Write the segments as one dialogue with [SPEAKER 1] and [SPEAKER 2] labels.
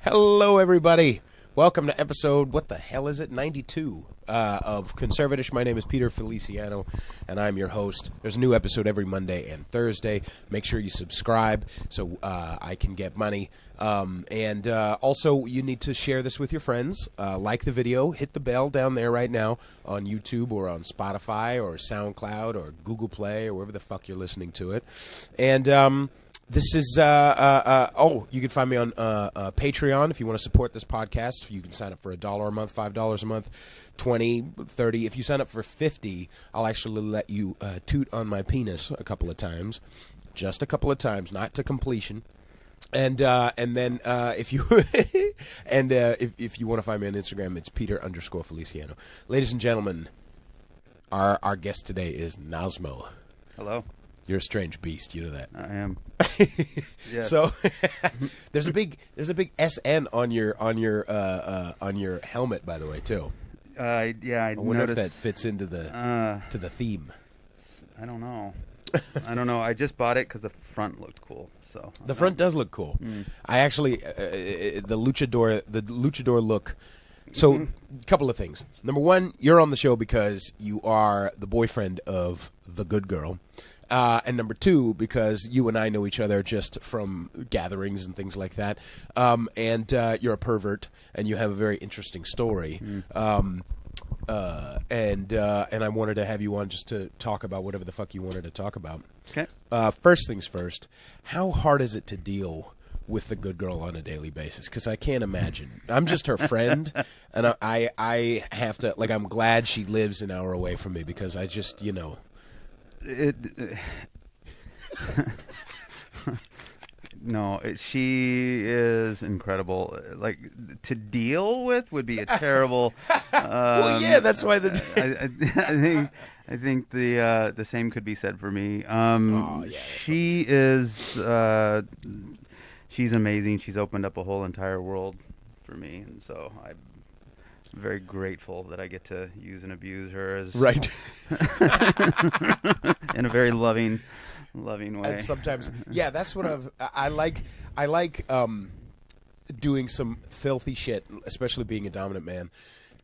[SPEAKER 1] Hello, everybody. Welcome to episode, what the hell is it, 92 of CONSERVATISH. My name is Peter Feliciano, and I'm your host. There's a new episode every Monday and Thursday. Make sure you subscribe so I can get money. And also, you need to share this with your friends. Like the video. Hit the bell down there right now on YouTube or on Spotify or SoundCloud or Google Play or wherever the fuck you're listening to it. And this is, you can find me on Patreon if you want to support this podcast. You can sign up for $1 a month, $5 a month, 20, 30. If you sign up for 50, I'll actually let you toot on my penis a couple of times. Just a couple of times, not to completion. And then if you if you want to find me on Instagram, it's Peter_Feliciano. Ladies and gentlemen, our guest today is Nosmo.
[SPEAKER 2] Hello.
[SPEAKER 1] You're a strange beast, you know that.
[SPEAKER 2] I am. Yes.
[SPEAKER 1] So there's a big SN on your helmet, by the way, too.
[SPEAKER 2] Yeah, I
[SPEAKER 1] wonder
[SPEAKER 2] noticed,
[SPEAKER 1] if that fits into the to the theme.
[SPEAKER 2] I don't know. I just bought it because the front looked cool. So
[SPEAKER 1] the front does look cool. I actually the luchador look. So a couple of things. Number one, you're on the show because you are the boyfriend of the good girl. And number two, because you and I know each other just from gatherings and things like that. And you're a pervert, and you have a very interesting story. And I wanted to have you on just to talk about whatever the fuck you wanted to talk about.
[SPEAKER 2] Okay.
[SPEAKER 1] First things first, how hard is it to deal with the good girl on a daily basis? Because I can't imagine. I'm just her friend, and I have to, like, I'm glad she lives an hour away from me because I just, you know.
[SPEAKER 2] She is incredible. Like, to deal with would be a terrible.
[SPEAKER 1] Well, yeah, that's why
[SPEAKER 2] I think the same could be said for me. She is. She's amazing. She's opened up a whole entire world for me, and so I'm very grateful that I get to use and abuse her as
[SPEAKER 1] right
[SPEAKER 2] in a very loving way.
[SPEAKER 1] And sometimes, yeah, that's what I like doing some filthy shit, especially being a dominant man.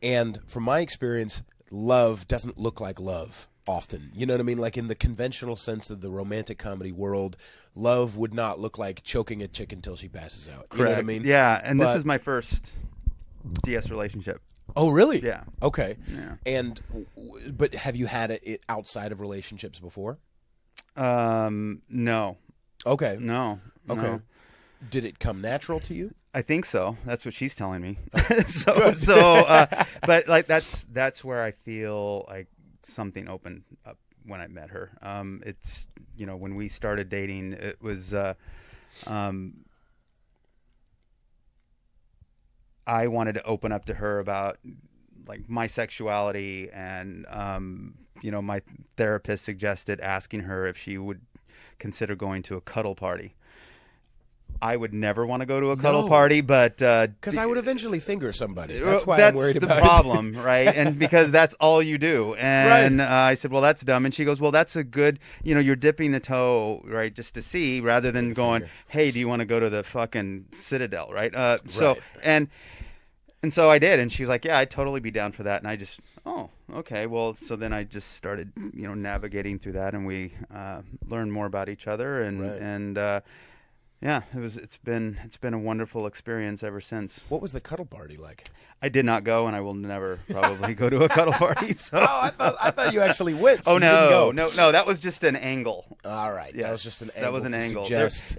[SPEAKER 1] And from my experience, love doesn't look like love often. You know what I mean? Like in the conventional sense of the romantic comedy world, love would not look like choking a chick until she passes out. You know what I mean?
[SPEAKER 2] Yeah, and this is my first DS relationship.
[SPEAKER 1] Oh, really?
[SPEAKER 2] Yeah.
[SPEAKER 1] Okay.
[SPEAKER 2] Yeah.
[SPEAKER 1] But have you had it outside of relationships before?
[SPEAKER 2] No.
[SPEAKER 1] Okay.
[SPEAKER 2] No.
[SPEAKER 1] Okay.
[SPEAKER 2] No.
[SPEAKER 1] Did it come natural to you?
[SPEAKER 2] I think so. That's what she's telling me.
[SPEAKER 1] Good.
[SPEAKER 2] But like that's where I feel like something opened up when I met her. It's, when we started dating, it was I wanted to open up to her about like my sexuality, and my therapist suggested asking her if she would consider going to a cuddle party. I would never want to go to a cuddle party, but
[SPEAKER 1] because I would eventually finger somebody. That's why I'm worried about it.
[SPEAKER 2] That's the problem, right? And because that's all you do. And
[SPEAKER 1] right.
[SPEAKER 2] I said, well, that's dumb. And she goes, well, that's a good, you're dipping the toe, right, just to see, rather than going, hey, do you want to go to the fucking Citadel, right? So and so I did, and she was like, yeah, I'd totally be down for that. And I just, oh, okay. Well, so then I just started, navigating through that, and we learned more about each other, and yeah, it's been a wonderful experience ever since.
[SPEAKER 1] What was the cuddle party like?
[SPEAKER 2] I did not go, and I will never probably go to a cuddle party. So.
[SPEAKER 1] Oh, I thought you actually went. So
[SPEAKER 2] no, that was just an angle.
[SPEAKER 1] All right,
[SPEAKER 2] yes,
[SPEAKER 1] that was just an angle.
[SPEAKER 2] That was an angle.
[SPEAKER 1] Suggest...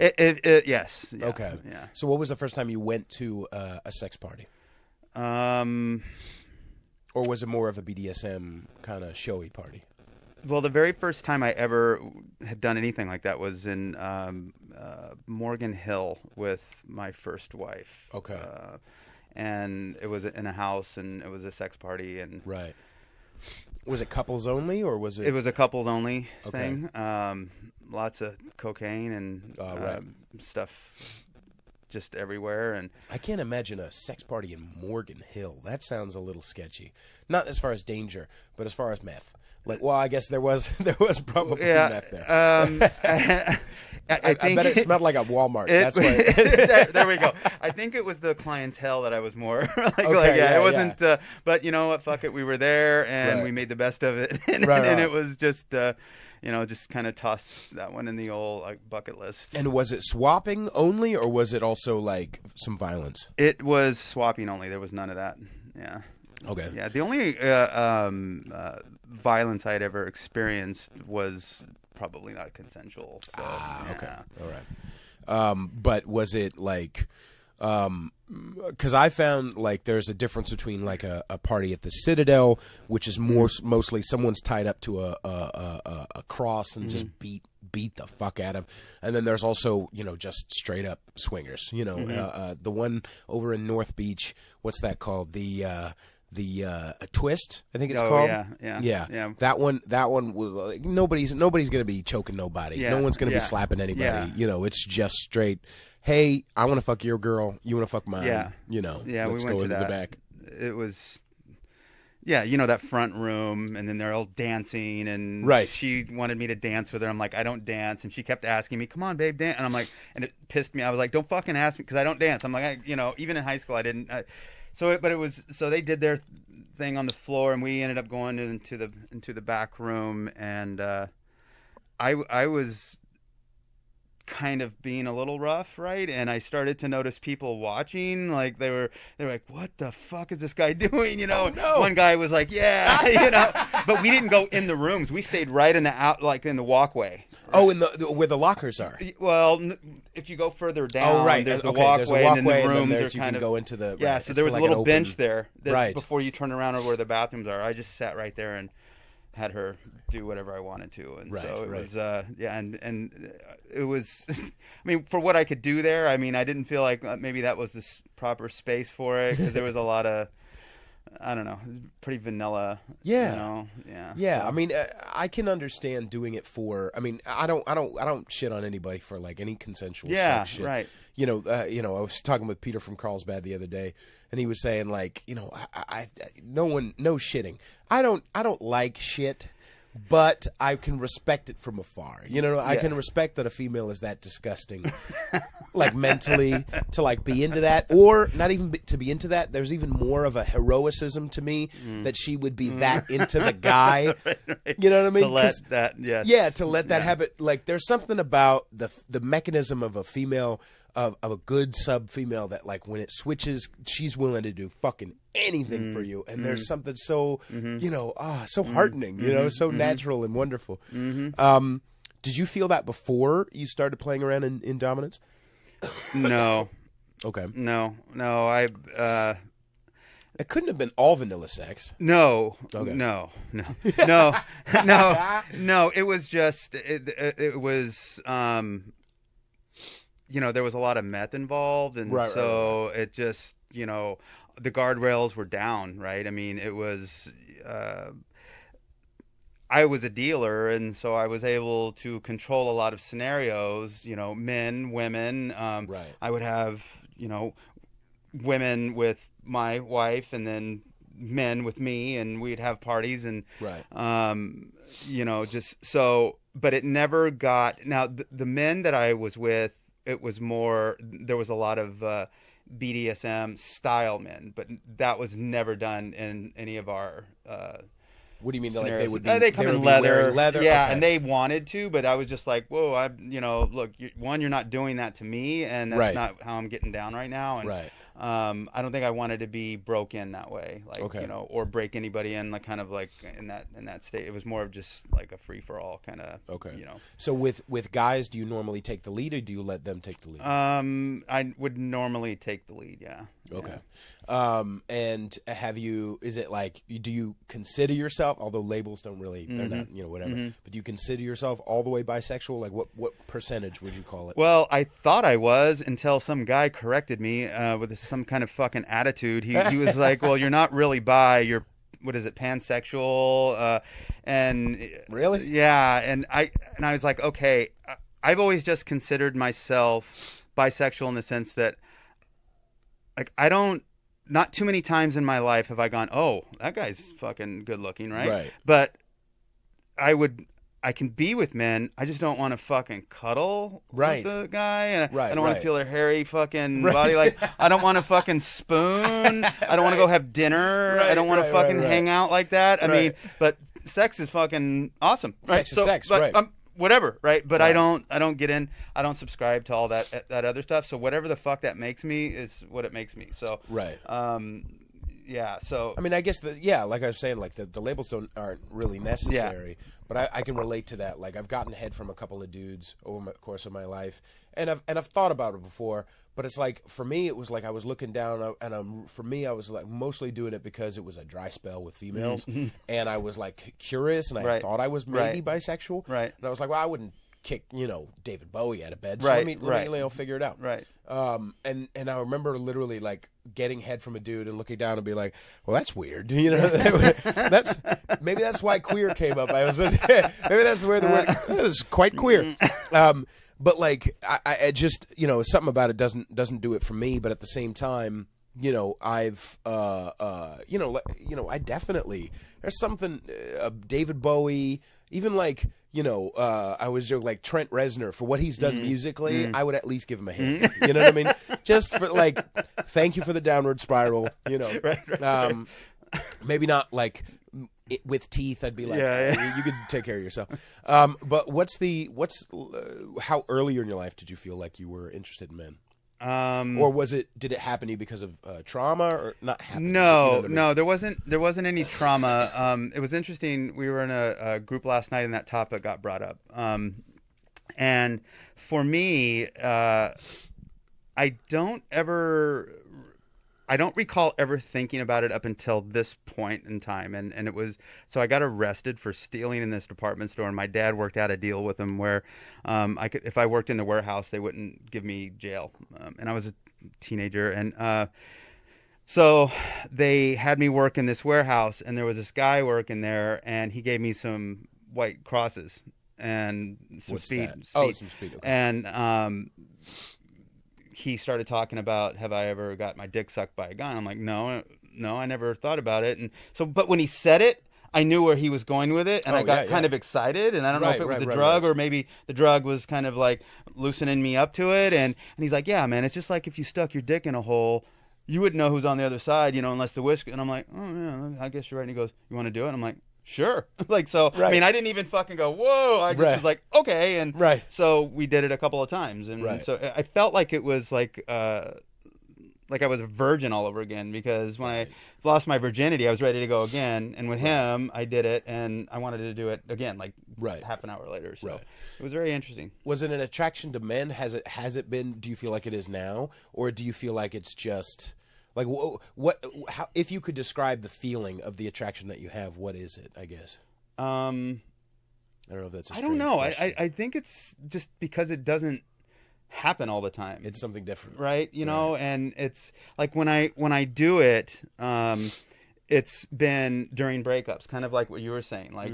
[SPEAKER 2] Yes. Yeah,
[SPEAKER 1] okay.
[SPEAKER 2] Yeah.
[SPEAKER 1] So, what was the first time you went to a sex party? Or was it more of a BDSM kind of showy party?
[SPEAKER 2] Well, the very first time I ever had done anything like that was in Morgan Hill with my first wife.
[SPEAKER 1] Okay.
[SPEAKER 2] And it was in a house, and it was a sex party. And
[SPEAKER 1] right. Was it couples only, or was it?
[SPEAKER 2] It was a couples only thing. Lots of cocaine and stuff. just everywhere. And
[SPEAKER 1] I can't imagine a sex party in Morgan Hill. That sounds a little sketchy. Not as far as danger, but as far as meth. Like, well, I guess there was probably meth there.
[SPEAKER 2] I think
[SPEAKER 1] bet it smelled like a Walmart. That's why.
[SPEAKER 2] There we go. I think it was the clientele that I was more
[SPEAKER 1] Okay,
[SPEAKER 2] it wasn't. But you know what? Fuck it. We were there and we made the best of it. And it was just, just kind of toss that one in the old bucket list.
[SPEAKER 1] And was it swapping only, or was it also like some violence?
[SPEAKER 2] It was swapping only. There was none of that. Yeah.
[SPEAKER 1] Okay.
[SPEAKER 2] Yeah. The only violence I'd ever experienced was probably not consensual. So,
[SPEAKER 1] okay. All right. But was it like, because I found like there's a difference between like a party at the Citadel, which is mostly someone's tied up to a cross and just beat the fuck out of, and then there's also just straight up swingers. The one over in North Beach, what's that called? A twist, I think it's called.
[SPEAKER 2] Yeah.
[SPEAKER 1] That one was nobody's gonna be choking nobody.
[SPEAKER 2] Yeah.
[SPEAKER 1] No one's gonna be slapping anybody.
[SPEAKER 2] Yeah.
[SPEAKER 1] It's just straight. Hey, I want to fuck your girl. You want to fuck mine.
[SPEAKER 2] Yeah.
[SPEAKER 1] Let's
[SPEAKER 2] we went
[SPEAKER 1] go
[SPEAKER 2] to
[SPEAKER 1] into
[SPEAKER 2] that.
[SPEAKER 1] the back.
[SPEAKER 2] It was. Yeah, that front room, and then they're all dancing, and she wanted me to dance with her. I'm like, I don't dance, and she kept asking me, "Come on, babe, dance." And I'm like, and it pissed me. I was like, "Don't fucking ask me," because I don't dance. I'm like, even in high school, I didn't. So they did their thing on the floor, and we ended up going into the back room, and I was kind of being a little rough, right? And I started to notice people watching, like they were like, "What the fuck is this guy doing?"
[SPEAKER 1] Oh, no.
[SPEAKER 2] One guy was like, "Yeah," but we didn't go in the rooms. We stayed right in the walkway.
[SPEAKER 1] Oh, in the where the lockers are.
[SPEAKER 2] Well, if you go further down, there's a walkway, and then the rooms are
[SPEAKER 1] you can go into the.
[SPEAKER 2] Yeah, so there was a little bench there
[SPEAKER 1] right
[SPEAKER 2] before you turn around where the bathrooms are. I just sat right there and had her do whatever I wanted to, and so it was and it was I mean, for what I could do there, I mean, I didn't feel like maybe that was the proper space for it, because there was a lot of, I don't know, pretty vanilla.
[SPEAKER 1] Yeah.
[SPEAKER 2] So.
[SPEAKER 1] I mean, I can understand doing it for. I mean, I don't shit on anybody for like any consensual sex shit.
[SPEAKER 2] Right.
[SPEAKER 1] I was talking with Peter from Carlsbad the other day, and he was saying like, I no shitting. I don't like shit, but I can respect it from afar. I can respect that a female is that disgusting, like mentally, to like be into that, or not even to be into that. There's even more of a heroicism to me that she would be that into the guy.
[SPEAKER 2] Right.
[SPEAKER 1] You know what I mean?
[SPEAKER 2] To let that,
[SPEAKER 1] to let that happen. Like, there's something about the mechanism of a female, of a good sub female, that like when it switches, she's willing to do fucking anything for you, and there's something so so heartening, so natural and wonderful. Did you feel that before you started playing around in dominance?
[SPEAKER 2] No.
[SPEAKER 1] Okay.
[SPEAKER 2] No. I.
[SPEAKER 1] It couldn't have been all vanilla sex.
[SPEAKER 2] No.
[SPEAKER 1] Okay.
[SPEAKER 2] No. It was just. It was. There was a lot of meth involved, and it just. The guardrails were down, right? I mean, it was. I was a dealer, and so I was able to control a lot of scenarios. Men, women.
[SPEAKER 1] Right.
[SPEAKER 2] I would have women with my wife, and then men with me, and we'd have parties, and just so. But it never got. Now the men that I was with, it was more. There was a lot of. BDSM style men, but that was never done in any of our
[SPEAKER 1] what do you mean?
[SPEAKER 2] scenarios.
[SPEAKER 1] Like they would be?
[SPEAKER 2] They come
[SPEAKER 1] they
[SPEAKER 2] in
[SPEAKER 1] would
[SPEAKER 2] leather,
[SPEAKER 1] be leather.
[SPEAKER 2] yeah,
[SPEAKER 1] Okay.
[SPEAKER 2] and they wanted to, but I was just like, whoa, look, you're not doing that to me, and that's not how I'm getting down right now, and I don't think I wanted to be broke in that way, like or break anybody in, like kind of like in that state. It was more of just like a free for all kind of.
[SPEAKER 1] Okay. So with guys, do you normally take the lead, or do you let them take the lead?
[SPEAKER 2] I would normally take the lead. Yeah.
[SPEAKER 1] Okay. And is it like, do you consider yourself, although labels don't really, they're not, whatever, but do you consider yourself all the way bisexual? Like what percentage would you call it?
[SPEAKER 2] Well, I thought I was, until some guy corrected me with some kind of fucking attitude. He was like, well, you're not really bi, you're, what is it, pansexual? And
[SPEAKER 1] really?
[SPEAKER 2] Yeah. And I was like, okay, I've always just considered myself bisexual in the sense that, like, not too many times in my life have I gone, oh, that guy's fucking good looking, right?
[SPEAKER 1] Right.
[SPEAKER 2] But I can be with men. I just don't want to fucking cuddle
[SPEAKER 1] Right.
[SPEAKER 2] with the guy. And
[SPEAKER 1] Right,
[SPEAKER 2] I don't want
[SPEAKER 1] right.
[SPEAKER 2] to feel their hairy fucking
[SPEAKER 1] Right.
[SPEAKER 2] body. Like, I don't want to fucking spoon. I don't want to go have dinner.
[SPEAKER 1] Right,
[SPEAKER 2] I don't want to
[SPEAKER 1] right,
[SPEAKER 2] fucking
[SPEAKER 1] right, right.
[SPEAKER 2] hang out like that. I
[SPEAKER 1] Right.
[SPEAKER 2] mean, but sex is fucking awesome. Right?
[SPEAKER 1] Sex is sex,
[SPEAKER 2] but,
[SPEAKER 1] right.
[SPEAKER 2] Whatever, right? But
[SPEAKER 1] Right.
[SPEAKER 2] I don't get in. I don't subscribe to all that other stuff. So whatever the fuck that makes me is what it makes me. So
[SPEAKER 1] Right.
[SPEAKER 2] yeah. So
[SPEAKER 1] I mean, I guess like I was saying, like the labels aren't really necessary, but I can relate to that. Like I've gotten head from a couple of dudes over the course of my life, and I've thought about it before. But it's like for me, it was like I was looking down, and for me, I was like mostly doing it because it was a dry spell with females, and I was like curious, and I
[SPEAKER 2] Right.
[SPEAKER 1] thought I was maybe bisexual,
[SPEAKER 2] Right.
[SPEAKER 1] And I was like, well, I wouldn't kick David Bowie out of bed, so
[SPEAKER 2] Right,
[SPEAKER 1] let me figure it out,
[SPEAKER 2] Right.
[SPEAKER 1] And I remember literally like getting head from a dude and looking down and be like, well, that's weird, maybe that's why queer came up. I was maybe that's where the word is quite queer. But like I just something about it doesn't do it for me. But at the same time, I've I definitely there's something David Bowie, even like I was joking like Trent Reznor for what he's done musically. I would at least give him a hint. You know what I mean? Just for like, thank you for the downward spiral.
[SPEAKER 2] Right.
[SPEAKER 1] Maybe not like with teeth. I'd be like, you could take care of yourself. But how earlier in your life did you feel like you were interested in men? Or did it happen to you because of trauma or not happen?
[SPEAKER 2] No, there wasn't any trauma. It was interesting. We were in a group last night and that topic got brought up. And for me, I don't recall ever thinking about it up until this point in time. And it was, so I got arrested for stealing in this department store, and my dad worked out a deal with him where if I worked in the warehouse, they wouldn't give me jail. And I was a teenager. And so they had me work in this warehouse, and there was this guy working there, and he gave me some white crosses and some speed.
[SPEAKER 1] Oh, some speed. Okay.
[SPEAKER 2] And he started talking about, have I ever got my dick sucked by a guy? I'm like, no, I never thought about it. And so, but when he said it, I knew where he was going with it, and I got kind of excited. And I don't know if it was the drug or maybe the drug was kind of like loosening me up to it. And he's like, yeah, man, it's just like if you stuck your dick in a hole, you wouldn't know who's on the other side, unless the whisk. And I'm like, oh yeah, I guess you're right. And he goes, you want to do it? And I'm like, sure. Like, so, I mean, I didn't even fucking go, whoa. I just was like, okay. And so we did it a couple of times. And so I felt like it was like I was a virgin all over again, because when I lost my virginity, I was ready to go again. And with him, I did it, and I wanted to do it again, like half an hour later. So it was very interesting.
[SPEAKER 1] Was it an attraction to men? Has it been, do you feel like it is now? Or do you feel like it's just... Like how, if you could describe the feeling of the attraction that you have, what is it? I guess. I don't know if that's. I don't know.
[SPEAKER 2] I think it's just because it doesn't happen all the time.
[SPEAKER 1] It's something different,
[SPEAKER 2] right? And it's like when I do it, it's been during breakups, kind of like what you were saying. Like,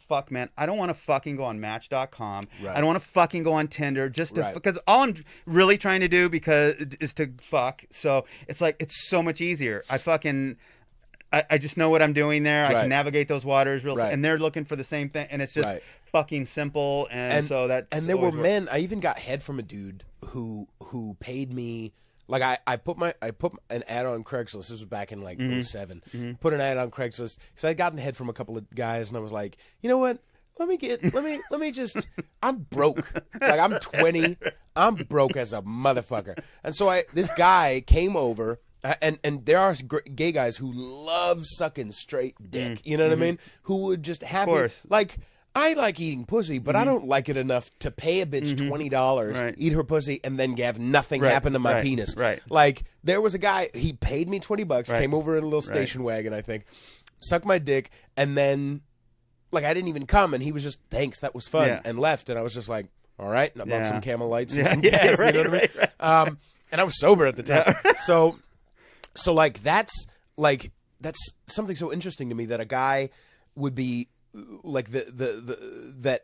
[SPEAKER 2] fuck, man, I don't want to fucking go on Match.com. I don't want to fucking go on Tinder because all I'm really trying to do is to fuck. So it's like, it's so much easier. I just know what I'm doing there. I can navigate those waters and they're looking for the same thing. And it's just fucking simple. And so that's...
[SPEAKER 1] And there were men, I even got head from a dude who paid me... Like I put an ad on Craigslist. This was back in like 07. Put an ad on Craigslist because I had gotten head from a couple of guys, and I was like, you know what? Let me just. I'm broke. Like I'm 20. I'm broke as a motherfucker. And so this guy came over, and there are gay guys who love sucking straight dick. You know what I mean? Who would just have like. I like eating pussy, but I don't like it enough to pay a bitch $20, eat her pussy, and then have nothing happen to my penis. Like, there was a guy, he paid me $20, came over in a little station wagon, I think, sucked my dick, and then, like, I didn't even come, and he was just, thanks, that was fun, and left, and I was just like, all right, and I bought some Camel Lights and some gas, you know what I mean? And I was sober at the time. So like, that's something so interesting to me that a guy would be... like that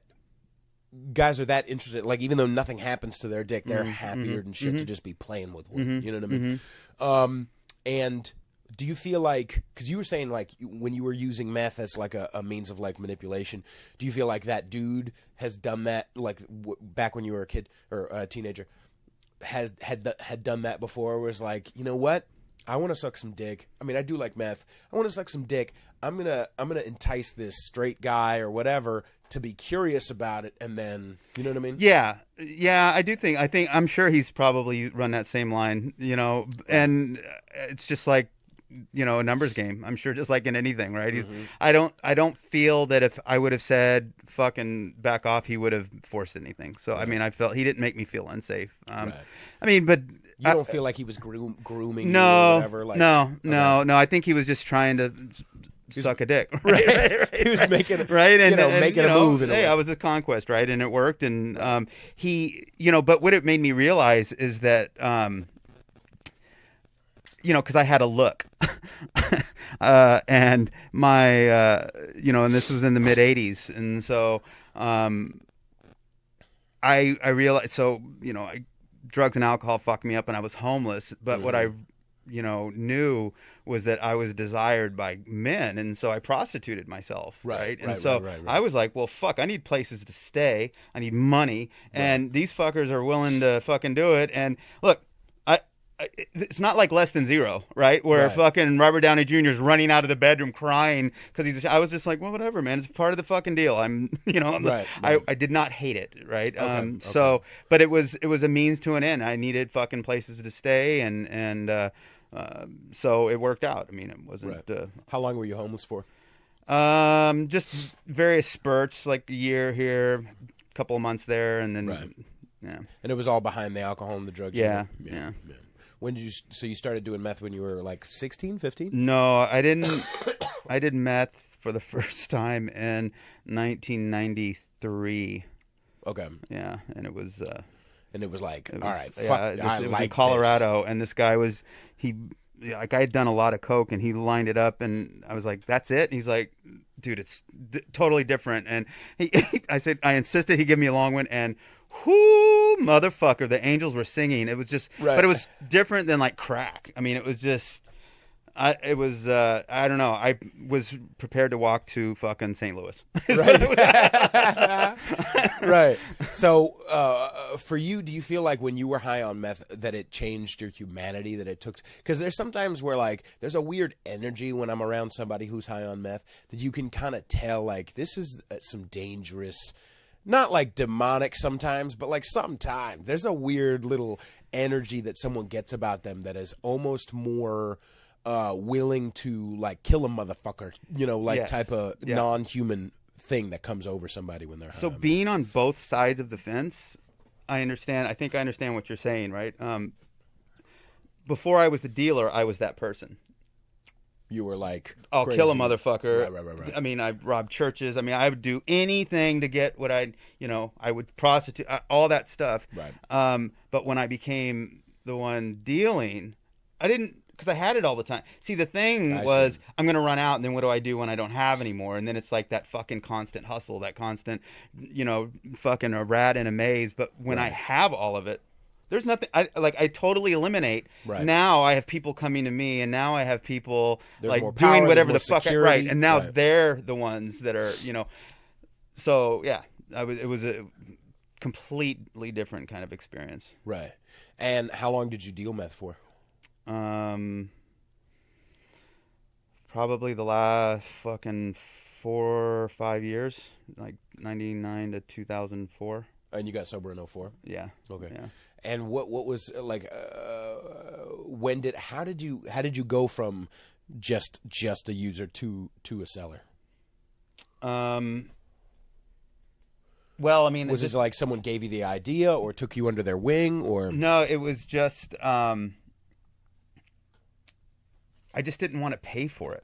[SPEAKER 1] guys are that interested. Like, even though nothing happens to their dick, they're happier and shit to just be playing with one. You know what I mean? And do you feel like, because you were saying like when you were using meth as like a means of like manipulation, do you feel like that dude has done that like back when you were a kid or a teenager, had done that before? Was like, you know what? I want to suck some dick. I mean, I do like meth. I want to suck some dick. I'm gonna entice this straight guy or whatever to be curious about it, and then, you know what I mean?
[SPEAKER 2] Yeah, I do think. I'm sure he's probably run that same line, and it's just like, a numbers game. I'm sure, just like in anything, right? I don't feel that if I would have said fucking back off, he would have forced anything. So I mean, I felt he didn't make me feel unsafe. I mean, but.
[SPEAKER 1] You don't feel like he was grooming
[SPEAKER 2] no,
[SPEAKER 1] you or whatever? Like,
[SPEAKER 2] no. I think he was just trying to suck a dick.
[SPEAKER 1] Right. He was making
[SPEAKER 2] right, and
[SPEAKER 1] making a move.
[SPEAKER 2] Hey, I was a conquest, right, and it worked. And he, but what it made me realize is that, because I had a look, and my, and this was in the mid '80s, and so I realized. So drugs and alcohol fucked me up and I was homeless. But what I, knew was that I was desired by men. And so I prostituted myself. Right. And so I was like, well, fuck, I need places to stay. I need money. And these fuckers are willing to fucking do it. And look, it's not like Less Than Zero, right? Where fucking Robert Downey Jr. is running out of the bedroom crying because I was just like, well, whatever, man. It's part of the fucking deal. I did not hate it, right? Okay. So, but it was a means to an end. I needed fucking places to stay, and so it worked out. I mean, it wasn't.
[SPEAKER 1] How long were you homeless for?
[SPEAKER 2] Just various spurts, like a year here, a couple of months there, and then yeah.
[SPEAKER 1] And it was all behind the alcohol and the drugs.
[SPEAKER 2] Yeah.
[SPEAKER 1] When did you? So you started doing meth when you were like 16, 15?
[SPEAKER 2] No, I didn't. I did meth for the first time in 1993.
[SPEAKER 1] Okay.
[SPEAKER 2] Yeah, and it was.
[SPEAKER 1] Like, all right,
[SPEAKER 2] yeah,
[SPEAKER 1] fuck.
[SPEAKER 2] It was in Colorado, and this guy was like, I had done a lot of coke, and he lined it up, and I was like, "That's it." And he's like, "Dude, it's totally different." And I insisted he give me a long one, and. Whoo, motherfucker! The angels were singing. It was just, but it was different than like crack. I mean, it was just, I don't know. I was prepared to walk to fucking St. Louis.
[SPEAKER 1] Right. So, for you, do you feel like when you were high on meth that it changed your humanity? That it took? Because there's sometimes where like there's a weird energy when I'm around somebody who's high on meth that you can kind of tell like this is some dangerous. Not like demonic sometimes, but like sometimes there's a weird little energy that someone gets about them that is almost more willing to like kill a motherfucker, type of non-human thing that comes over somebody when they're high.
[SPEAKER 2] So being on both sides of the fence, I understand. I think I understand what you're saying, right? Before I was the dealer, I was that person.
[SPEAKER 1] You were like,
[SPEAKER 2] I'll
[SPEAKER 1] crazy.
[SPEAKER 2] Kill a motherfucker.
[SPEAKER 1] Right.
[SPEAKER 2] I mean, I robbed churches. I mean, I would do anything to get what I would prostitute, all that stuff.
[SPEAKER 1] Right.
[SPEAKER 2] But when I became the one dealing, I didn't, because I had it all the time. See, the thing was, I'm going to run out, and then what do I do when I don't have anymore? And then it's like that fucking constant hustle, that constant, fucking a rat in a maze. But when I have all of it, there's nothing. I totally eliminate.
[SPEAKER 1] Right.
[SPEAKER 2] Now I have people coming to me, and now I have people
[SPEAKER 1] there's
[SPEAKER 2] like
[SPEAKER 1] more power,
[SPEAKER 2] doing whatever the fuck.
[SPEAKER 1] Security.
[SPEAKER 2] Right, and now they're the ones that are, So yeah, it was a completely different kind of experience.
[SPEAKER 1] Right. And how long did you deal meth for?
[SPEAKER 2] Probably the last fucking 4 or 5 years, like 99 to 2004.
[SPEAKER 1] And you got sober in 04?
[SPEAKER 2] Yeah.
[SPEAKER 1] Okay.
[SPEAKER 2] Yeah.
[SPEAKER 1] And what was like? How did you go from just a user to a seller?
[SPEAKER 2] Well, I mean,
[SPEAKER 1] was it like someone gave you the idea, or took you under their wing, or
[SPEAKER 2] no? It was just I just didn't want to pay for it.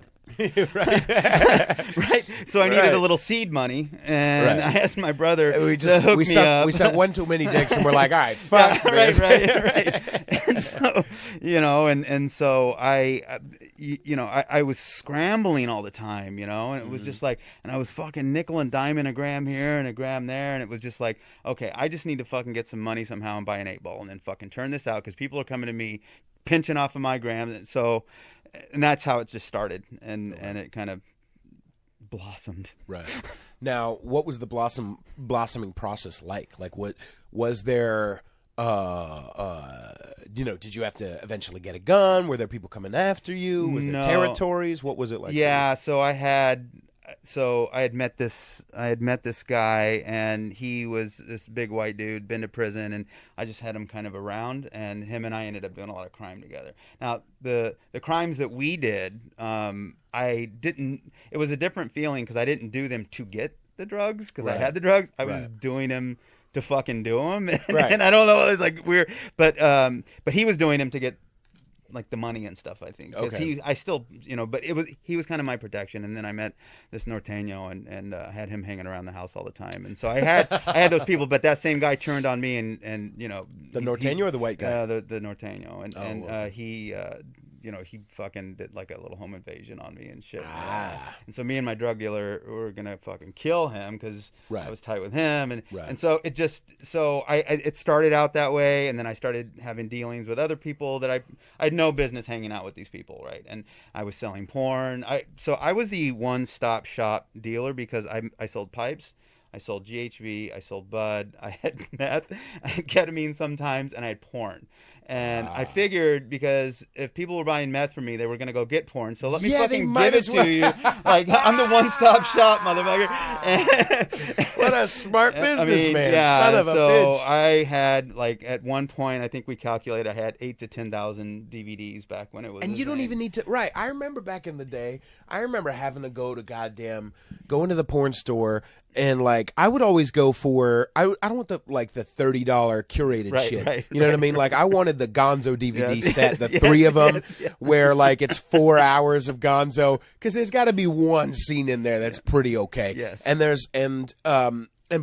[SPEAKER 2] Right. So I needed a little seed money, and I asked my brother to hook me up.
[SPEAKER 1] We sucked one too many dicks, and we're like, all right, fuck
[SPEAKER 2] this. Right. And so, and so I, I was scrambling all the time, and it was just like, and I was fucking nickel and diming a gram here and a gram there, and it was just like, okay, I just need to fucking get some money somehow and buy an 8-ball and then fucking turn this out because people are coming to me pinching off of my grams, and that's how it just started, and it kind of blossomed.
[SPEAKER 1] Right. Now, what was the blossoming process like? Like, what was there? Did you have to eventually get a gun? Were there people coming after you? Was there territories? What was it like?
[SPEAKER 2] Yeah. So I had met this guy, and he was this big white dude, been to prison, and I just had him kind of around, and him and I ended up doing a lot of crime together. Now, the crimes that we did, it was a different feeling because I didn't do them to get the drugs because I had the drugs. I was doing them to fucking do them, and I don't know, it's like weird, but he was doing them to get like the money and stuff, I think.
[SPEAKER 1] Okay.
[SPEAKER 2] But he was kind of my protection, and then I met this Norteño and had him hanging around the house all the time, and so I had those people, but that same guy turned on me, and
[SPEAKER 1] the Norteño or the white guy?
[SPEAKER 2] The Norteño, and he fucking did like a little home invasion on me and shit. And so me and my drug dealer were gonna fucking kill him because I was tight with him, and so it started out that way, and then I started having dealings with other people that I had no business hanging out with these people, right? And I was selling porn. So I was the one-stop shop dealer because I sold pipes. I sold GHB, I sold bud, I had meth, I had ketamine sometimes, and I had porn. And I figured because if people were buying meth from me, they were going to go get porn. So let me fucking give it to you. Like, I'm the one-stop shop, motherfucker.
[SPEAKER 1] What a smart businessman. Son of a bitch.
[SPEAKER 2] So I had, like, at one point, I think we calculated I had 8,000 to 10,000 DVDs back when it was.
[SPEAKER 1] And you don't even need to. Right. I remember back in the day, having to go into the porn store. And like I would always go for I don't want the $30 curated shit.
[SPEAKER 2] Right,
[SPEAKER 1] you know what I mean? Like I wanted the Gonzo DVD set, the three of them, where like it's 4 hours of Gonzo, because there's got to be one scene in there that's pretty okay.
[SPEAKER 2] Yes.
[SPEAKER 1] And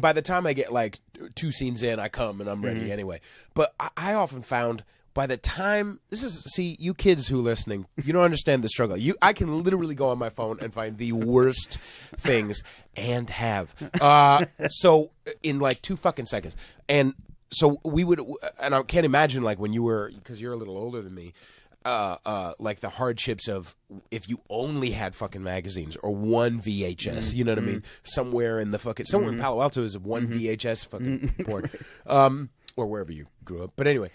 [SPEAKER 1] by the time I get like 2 scenes in, I come and I'm ready anyway. But I often found by the time you kids who are listening, you don't understand the struggle. I can literally go on my phone and find the worst things and have. So in like 2 fucking seconds. And so we would, and I can't imagine like when you were, because you're a little older than me, like the hardships of if you only had fucking magazines or one VHS, you know what I mean? Somewhere in Palo Alto is one VHS fucking porn, or wherever you grew up. But anyway,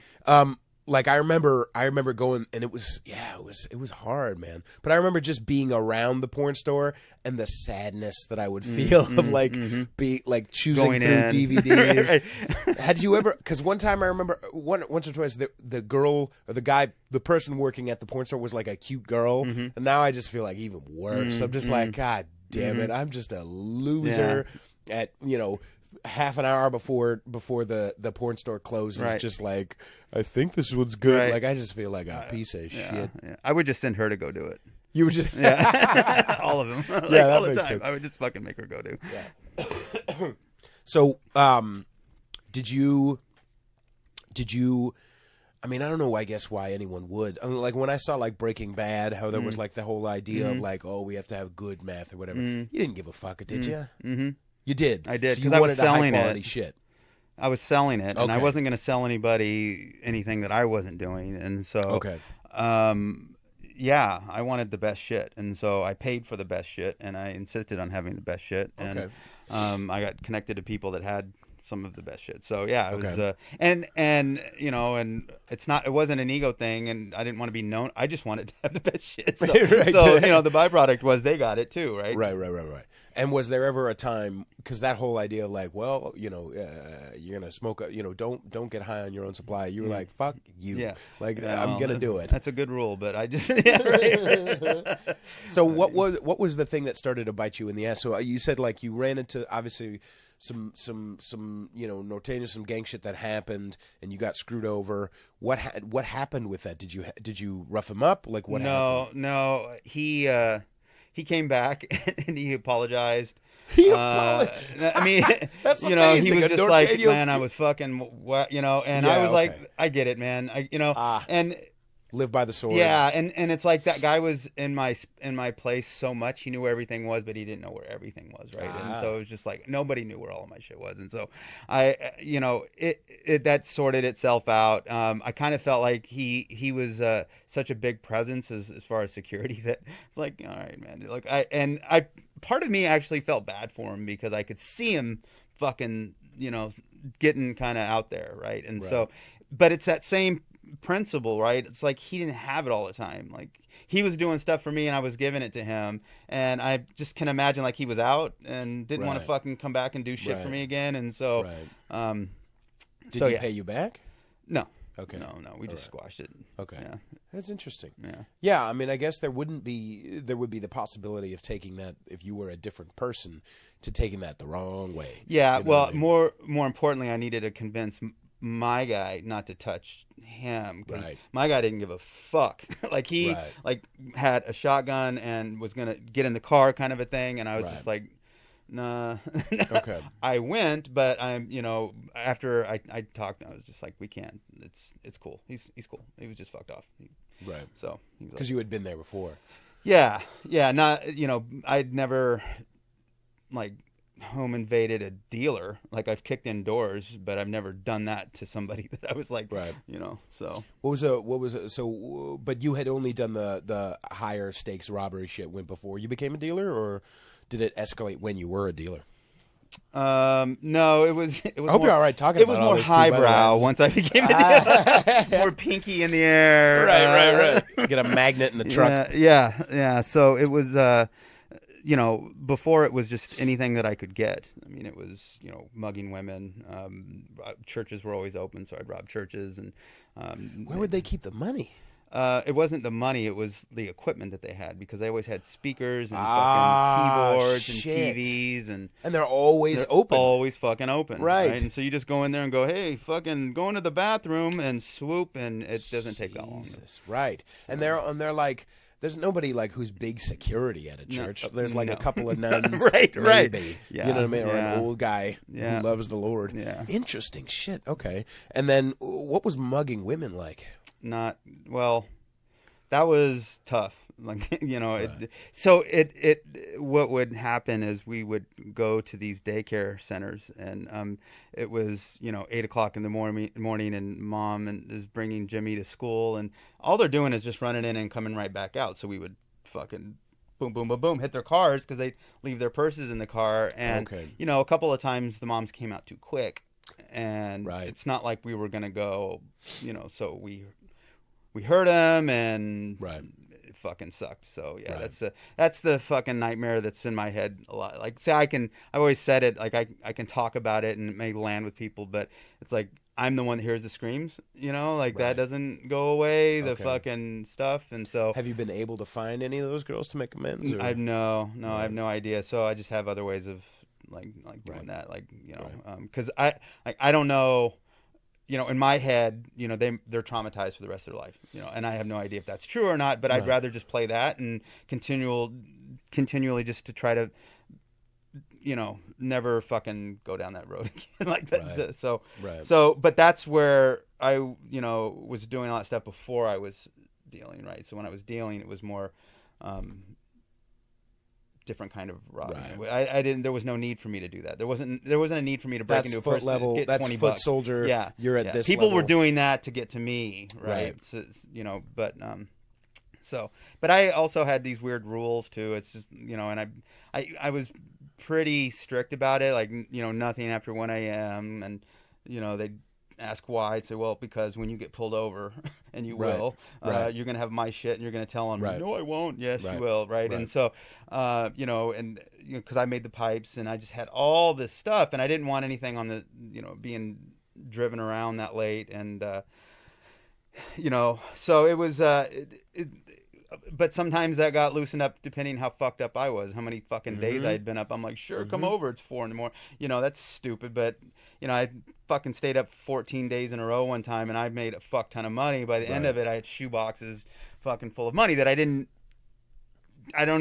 [SPEAKER 1] like I remember going, and it was hard, man. But I remember just being around the porn store and the sadness that I would feel of be like choosing
[SPEAKER 2] going
[SPEAKER 1] through
[SPEAKER 2] in.
[SPEAKER 1] DVDs. Had you ever? Because one time I remember once or twice the girl or the guy, the person working at the porn store was like a cute girl, and now I just feel like even worse. I'm just like, God damn it, I'm just a loser at half an hour before the porn store closes, just like, I think this one's good. Like, I just feel like a piece of shit.
[SPEAKER 2] Yeah. I would just send her to go do it.
[SPEAKER 1] You would just...
[SPEAKER 2] all of them.
[SPEAKER 1] That
[SPEAKER 2] all the
[SPEAKER 1] makes
[SPEAKER 2] time.
[SPEAKER 1] sense.
[SPEAKER 2] I would just fucking make her go do.
[SPEAKER 1] Yeah. So, did you... I mean, I don't know, I guess, why anyone would. I mean, like, when I saw, like, Breaking Bad, how there was, like, the whole idea of, like, oh, we have to have good meth or whatever. You didn't give a fuck, did you? Mm-hmm. You did.
[SPEAKER 2] I did.
[SPEAKER 1] So you
[SPEAKER 2] I
[SPEAKER 1] wanted
[SPEAKER 2] was selling
[SPEAKER 1] the high quality
[SPEAKER 2] it.
[SPEAKER 1] shit.
[SPEAKER 2] I was selling it, and I
[SPEAKER 1] Okay.
[SPEAKER 2] wasn't going to sell anybody anything that I wasn't doing. And so,
[SPEAKER 1] Okay.
[SPEAKER 2] Yeah, I wanted the best shit, and so I paid for the best shit, and I insisted on having the best shit. And
[SPEAKER 1] Okay.
[SPEAKER 2] I got connected to people that had some of the best shit. So yeah, it
[SPEAKER 1] Okay.
[SPEAKER 2] was and and it wasn't an ego thing, and I didn't want to be known. I just wanted to have the best shit. So,
[SPEAKER 1] Right.
[SPEAKER 2] so the byproduct was they got it too, right?
[SPEAKER 1] Right. And was there ever a time, because that whole idea of like, well, you're gonna smoke, don't get high on your own supply. You were like, fuck you, I'm gonna do it.
[SPEAKER 2] That's a good rule, but I just right.
[SPEAKER 1] So what was the thing that started to bite you in the ass? So you said like you ran into obviously some Norteño, some gang shit that happened, and you got screwed over. What happened with that? Did you rough him up? Like what happened?
[SPEAKER 2] No, he came back and he apologized.
[SPEAKER 1] He apologized.
[SPEAKER 2] I mean,
[SPEAKER 1] That's
[SPEAKER 2] he
[SPEAKER 1] amazing.
[SPEAKER 2] was just
[SPEAKER 1] Norteño.
[SPEAKER 2] like, man, I was fucking, and I was
[SPEAKER 1] okay.
[SPEAKER 2] like, I get it, man. And
[SPEAKER 1] live by the sword.
[SPEAKER 2] Yeah, and it's like that guy was in my place so much. He knew where everything was, but he didn't know where everything was, right? And so it was just like nobody knew where all of my shit was. And so that sorted itself out. I kind of felt like he was such a big presence as far as security that it's like, all right, man. Like I part of me actually felt bad for him because I could see him fucking, getting kind of out there, right? And so, but it's that same principle, right? It's like he didn't have it all the time. Like he was doing stuff for me and I was giving it to him, and I just can imagine like he was out and didn't want to fucking come back and do shit for me again. And so
[SPEAKER 1] did he pay you back?
[SPEAKER 2] No.
[SPEAKER 1] Okay.
[SPEAKER 2] No, we just squashed it.
[SPEAKER 1] Okay.
[SPEAKER 2] Yeah.
[SPEAKER 1] That's interesting.
[SPEAKER 2] Yeah.
[SPEAKER 1] Yeah, I mean, I guess there would be the possibility of taking that, if you were a different person, to taking that the wrong way.
[SPEAKER 2] Yeah,
[SPEAKER 1] what I mean?
[SPEAKER 2] more importantly, I needed to convince my guy not to touch him. My guy didn't give a fuck. Like he had a shotgun and was going to get in the car kind of a thing, and I was just like, nah.
[SPEAKER 1] Okay.
[SPEAKER 2] I went, but after I talked, I was just like, we can't. It's cool. He's cool. He was just fucked off.
[SPEAKER 1] Right.
[SPEAKER 2] So
[SPEAKER 1] because you had been there before.
[SPEAKER 2] Yeah. Not I'd never like home invaded a dealer. Like I've kicked in doors, but I've never done that to somebody that I was like, So
[SPEAKER 1] but you had only done the higher stakes robbery shit before you became a dealer, or did it escalate when you were a dealer?
[SPEAKER 2] No, it was. I
[SPEAKER 1] hope you're all right talking about all this.
[SPEAKER 2] It was more highbrow once I became a dealer. More pinky in the air.
[SPEAKER 1] Right. Get a magnet in the truck.
[SPEAKER 2] Yeah. So it was, before it was just anything that I could get. I mean, it was, mugging women. Churches were always open, so I'd rob churches. And
[SPEAKER 1] where would they keep the money?
[SPEAKER 2] It wasn't the money; it was the equipment that they had, because they always had speakers and fucking keyboards and TVs, and
[SPEAKER 1] they're always open,
[SPEAKER 2] always fucking open,
[SPEAKER 1] right?
[SPEAKER 2] And so you just go in there and go, "Hey, fucking go into the bathroom," and swoop, and it doesn't take that long.
[SPEAKER 1] Right? And they're like, there's nobody like who's big security at a church. There's like a couple of nuns,
[SPEAKER 2] right?
[SPEAKER 1] Yeah. You know what I mean? Or an old guy who loves the Lord.
[SPEAKER 2] Yeah.
[SPEAKER 1] Interesting shit. Okay. And then what was mugging women like?
[SPEAKER 2] That was tough. Like, what would happen is we would go to these daycare centers, and it was 8:00 in the morning, and mom is bringing Jimmy to school, and all they're doing is just running in and coming right back out. So we would fucking boom, boom, boom, boom, hit their cars because they leave their purses in the car, and a couple of times the moms came out too quick, and it's not like we were gonna go, so we heard him, and it fucking sucked. So that's the fucking nightmare that's in my head a lot. Like, I've always said it, like I can talk about it and it may land with people, but it's like I'm the one that hears the screams, that doesn't go away, the fucking stuff. And so,
[SPEAKER 1] have you been able to find any of those girls to make amends? Or?
[SPEAKER 2] I have no idea. So I just have other ways of like doing that, because I don't know. In my head, they're traumatized for the rest of their life, and I have no idea if that's true or not, but I'd rather just play that and continually just to try to, never fucking go down that road again. Like that. But that's where I, was doing all that stuff before I was dealing, right? So when I was dealing, it was more, different kind of robbing. I didn't. There was no need for me to do that. There wasn't a need for me to break into a person
[SPEAKER 1] level.
[SPEAKER 2] Get
[SPEAKER 1] that's
[SPEAKER 2] $20.
[SPEAKER 1] Foot soldier.
[SPEAKER 2] Yeah,
[SPEAKER 1] you're at this.
[SPEAKER 2] People
[SPEAKER 1] level.
[SPEAKER 2] were doing that to get to me, right? So, but I also had these weird rules too. It's just and I was pretty strict about it. Like nothing after 1 a.m. and they'd ask why. I'd say, well, because when you get pulled over, and you will, you're going to have my shit, and you're going to tell them, no, I won't. Yes, you will. Right. And so, because I made the pipes, and I just had all this stuff, and I didn't want anything on the, being driven around that late. And, so it was, but sometimes that got loosened up depending how fucked up I was, how many fucking days I had been up. I'm like, sure, come over. It's 4 a.m. That's stupid. But, I fucking stayed up 14 days in a row one time, and I made a fuck ton of money. By the end of it, I had shoe boxes fucking full of money that I don't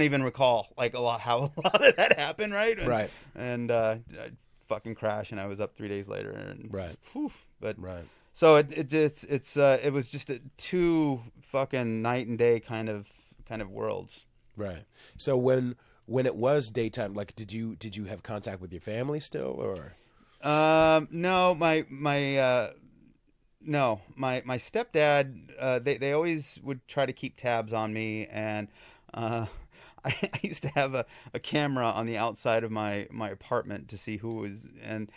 [SPEAKER 2] even recall how a lot of that happened. Right. And I fucking crashed, and I was up 3 days later. And, but So it was just two fucking night and day kind of worlds.
[SPEAKER 1] Right. So when it was daytime, like, did you have contact with your family still, or?
[SPEAKER 2] No, my stepdad. They always would try to keep tabs on me, and I used to have a camera on the outside of my apartment to see who was, and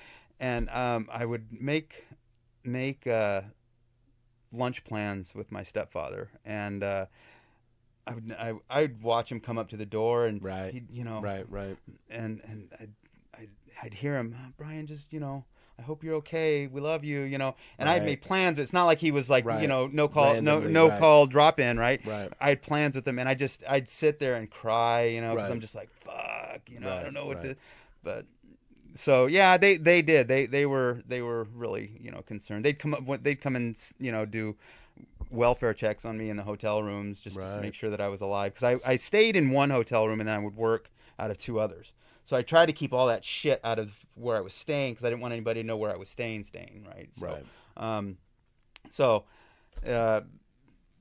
[SPEAKER 2] I would make lunch plans with my stepfather, and I'd watch him come up to the door, and
[SPEAKER 1] right,
[SPEAKER 2] he'd,
[SPEAKER 1] right,
[SPEAKER 2] and I'd hear him, Brian, just I hope you're okay. We love you, and
[SPEAKER 1] right.
[SPEAKER 2] I'd made plans. It's not like he was like,
[SPEAKER 1] right.
[SPEAKER 2] no call,
[SPEAKER 1] randomly,
[SPEAKER 2] no
[SPEAKER 1] right.
[SPEAKER 2] call, drop in, right?
[SPEAKER 1] Right.
[SPEAKER 2] I had plans with him, and I'd sit there and cry, because
[SPEAKER 1] right.
[SPEAKER 2] I'm just like, fuck, I
[SPEAKER 1] right.
[SPEAKER 2] don't know what
[SPEAKER 1] right.
[SPEAKER 2] to, but. So yeah, they did. They were really concerned. They'd come and do welfare checks on me in the hotel rooms just
[SPEAKER 1] right.
[SPEAKER 2] to make sure that I was alive, because I stayed in one hotel room and then I would work out of two others. So I tried to keep all that shit out of where I was staying, because I didn't want anybody to know where I was staying, right? So,
[SPEAKER 1] right.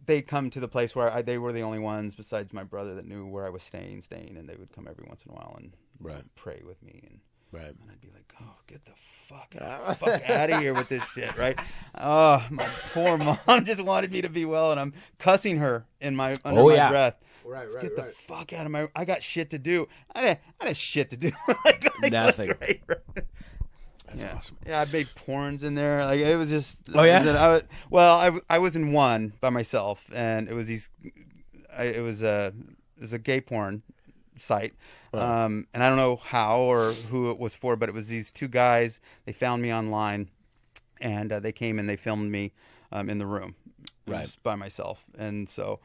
[SPEAKER 2] They'd come to the place where they were the only ones besides my brother that knew where I was staying, and they would come every once in a while and
[SPEAKER 1] right.
[SPEAKER 2] pray with me, and I'd be like, oh, get the fuck out of here with this shit, right? Oh, my poor mom just wanted me to be well, and I'm cussing her under my breath.
[SPEAKER 1] Right,
[SPEAKER 2] Get the fuck out of my... I got shit to do. I had shit to do. like,
[SPEAKER 1] nothing.
[SPEAKER 2] Right.
[SPEAKER 1] That's awesome.
[SPEAKER 2] Yeah, I made porns in there. Like, it was just...
[SPEAKER 1] Oh, yeah?
[SPEAKER 2] I was in one by myself, and it was it was a gay porn site. And I don't know how or who it was for, but it was these two guys. They found me online, and they came and they filmed me in the room, just by myself. And so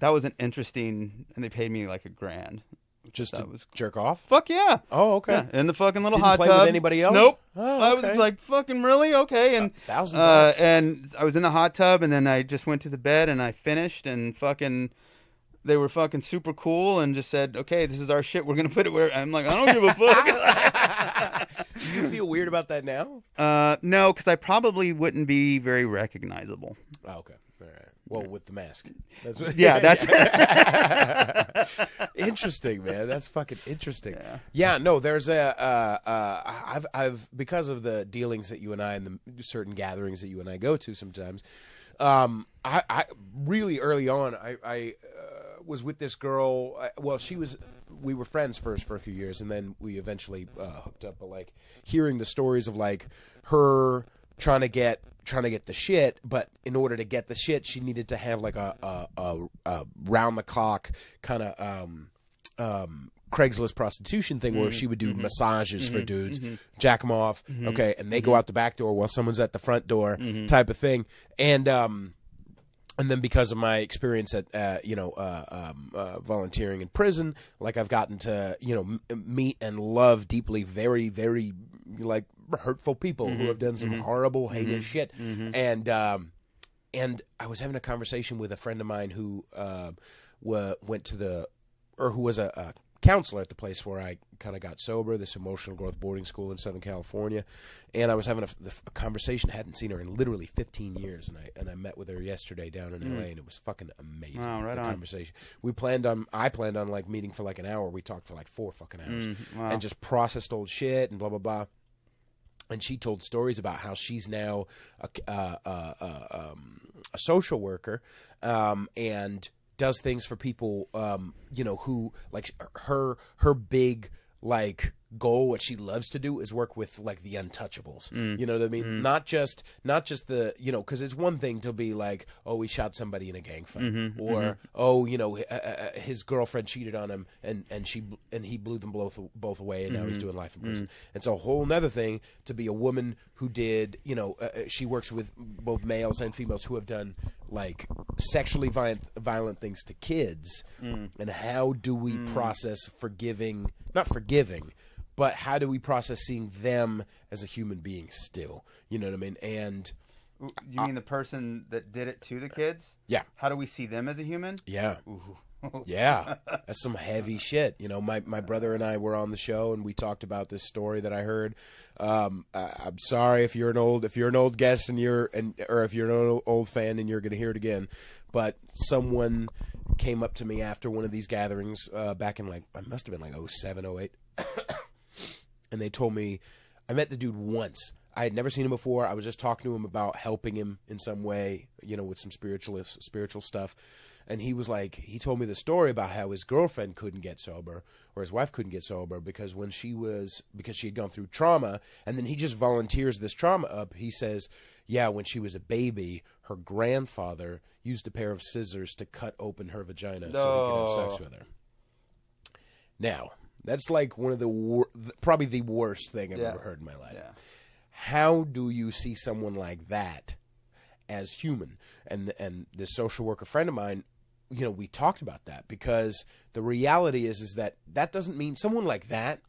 [SPEAKER 2] that was an interesting, and they paid me like $1,000.
[SPEAKER 1] Just to jerk off?
[SPEAKER 2] Fuck yeah.
[SPEAKER 1] Oh, okay.
[SPEAKER 2] Yeah, in the fucking little
[SPEAKER 1] Didn't
[SPEAKER 2] hot
[SPEAKER 1] play
[SPEAKER 2] tub.
[SPEAKER 1] with anybody else?
[SPEAKER 2] Nope.
[SPEAKER 1] Oh, okay.
[SPEAKER 2] I was like, fucking really? Okay. And
[SPEAKER 1] $1,000.
[SPEAKER 2] and I was in the hot tub, and then I just went to the bed, and I finished, and fucking... They were fucking super cool and just said, okay, this is our shit. We're going to put it where... I'm like, I don't give a fuck.
[SPEAKER 1] Do you feel weird about that now?
[SPEAKER 2] No, because I probably wouldn't be very recognizable.
[SPEAKER 1] Oh, okay. All right. Well, with the mask. That's interesting, man. That's fucking interesting. Yeah, no, there's I've because of the dealings that you and I and the certain gatherings that you and I go to sometimes, I really early on, I was with this girl. We were friends first for a few years, and then we eventually hooked up. But like hearing the stories of like her trying to get the shit, but in order to get the shit, she needed to have like a round the clock kind of Craigslist prostitution thing where she would do massages for dudes, jack them off, okay, and they go out the back door while someone's at the front door, type of thing, and then because of my experience at volunteering in prison, like I've gotten to meet and love deeply very, very like hurtful people who have done some horrible, heinous shit, and I was having a conversation with a friend of mine who went to who was a counselor at the place where I kind of got sober, this emotional growth boarding school in Southern California, and I was having a conversation. I hadn't seen her in literally 15 years, and I met with her yesterday down in LA, and it was fucking amazing.
[SPEAKER 2] Wow, right
[SPEAKER 1] the
[SPEAKER 2] on.
[SPEAKER 1] Conversation. I planned on like meeting for like an hour. We talked for like 4 fucking hours,
[SPEAKER 2] wow.
[SPEAKER 1] and just processed old shit and blah blah blah. And she told stories about how she's now a social worker, and does things for people, who like her big like goal, what she loves to do is work with like the untouchables. You know what I mean? Not just the, because it's one thing to be like, oh, he shot somebody in a gang fight, or oh, his girlfriend cheated on him and he blew them both away, and now he's doing life in prison. It's a whole nother thing to be a woman who did, she works with both males and females who have done like sexually violent things to kids, and how do we process not forgiving, but how do we process seeing them as a human being still? You know what I mean? And
[SPEAKER 2] you mean the person that did it to the kids?
[SPEAKER 1] Yeah.
[SPEAKER 2] How do we see them as a human?
[SPEAKER 1] Yeah.
[SPEAKER 2] Ooh.
[SPEAKER 1] Yeah, that's some heavy shit. You know, my brother and I were on the show and we talked about this story that I heard. I'm sorry if you're an old guest or if you're an old fan and you're going to hear it again, but someone came up to me after one of these gatherings back in I must have been like 07, 08, and they told me I met the dude once. I had never seen him before. I was just talking to him about helping him in some way, you know, with some spiritual stuff. And he told me the story about how his girlfriend couldn't get sober, or his wife couldn't get sober because she had gone through trauma. And then he just volunteers this trauma up. He says, yeah, when she was a baby, her grandfather used a pair of scissors to cut open her vagina so he could have sex with her. Now, that's like one of probably the worst thing I've ever heard in my life. Yeah. How do you see someone like that as human? And this social worker friend of mine, you know, we talked about that because the reality is that doesn't mean someone like that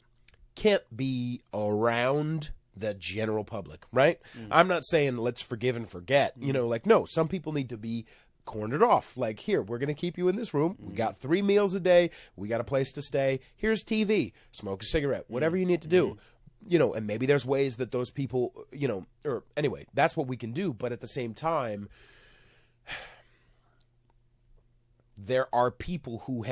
[SPEAKER 1] can't be around the general public, right? I'm not saying let's forgive and forget, you know, no, some people need to be cornered off. Like, here, we're going to keep you in this room. We got 3 meals a day. We got a place to stay. Here's TV, smoke a cigarette, whatever you need to do. You know, and maybe there's ways that those people, you know, or anyway, that's what we can do. But at the same time, there are people who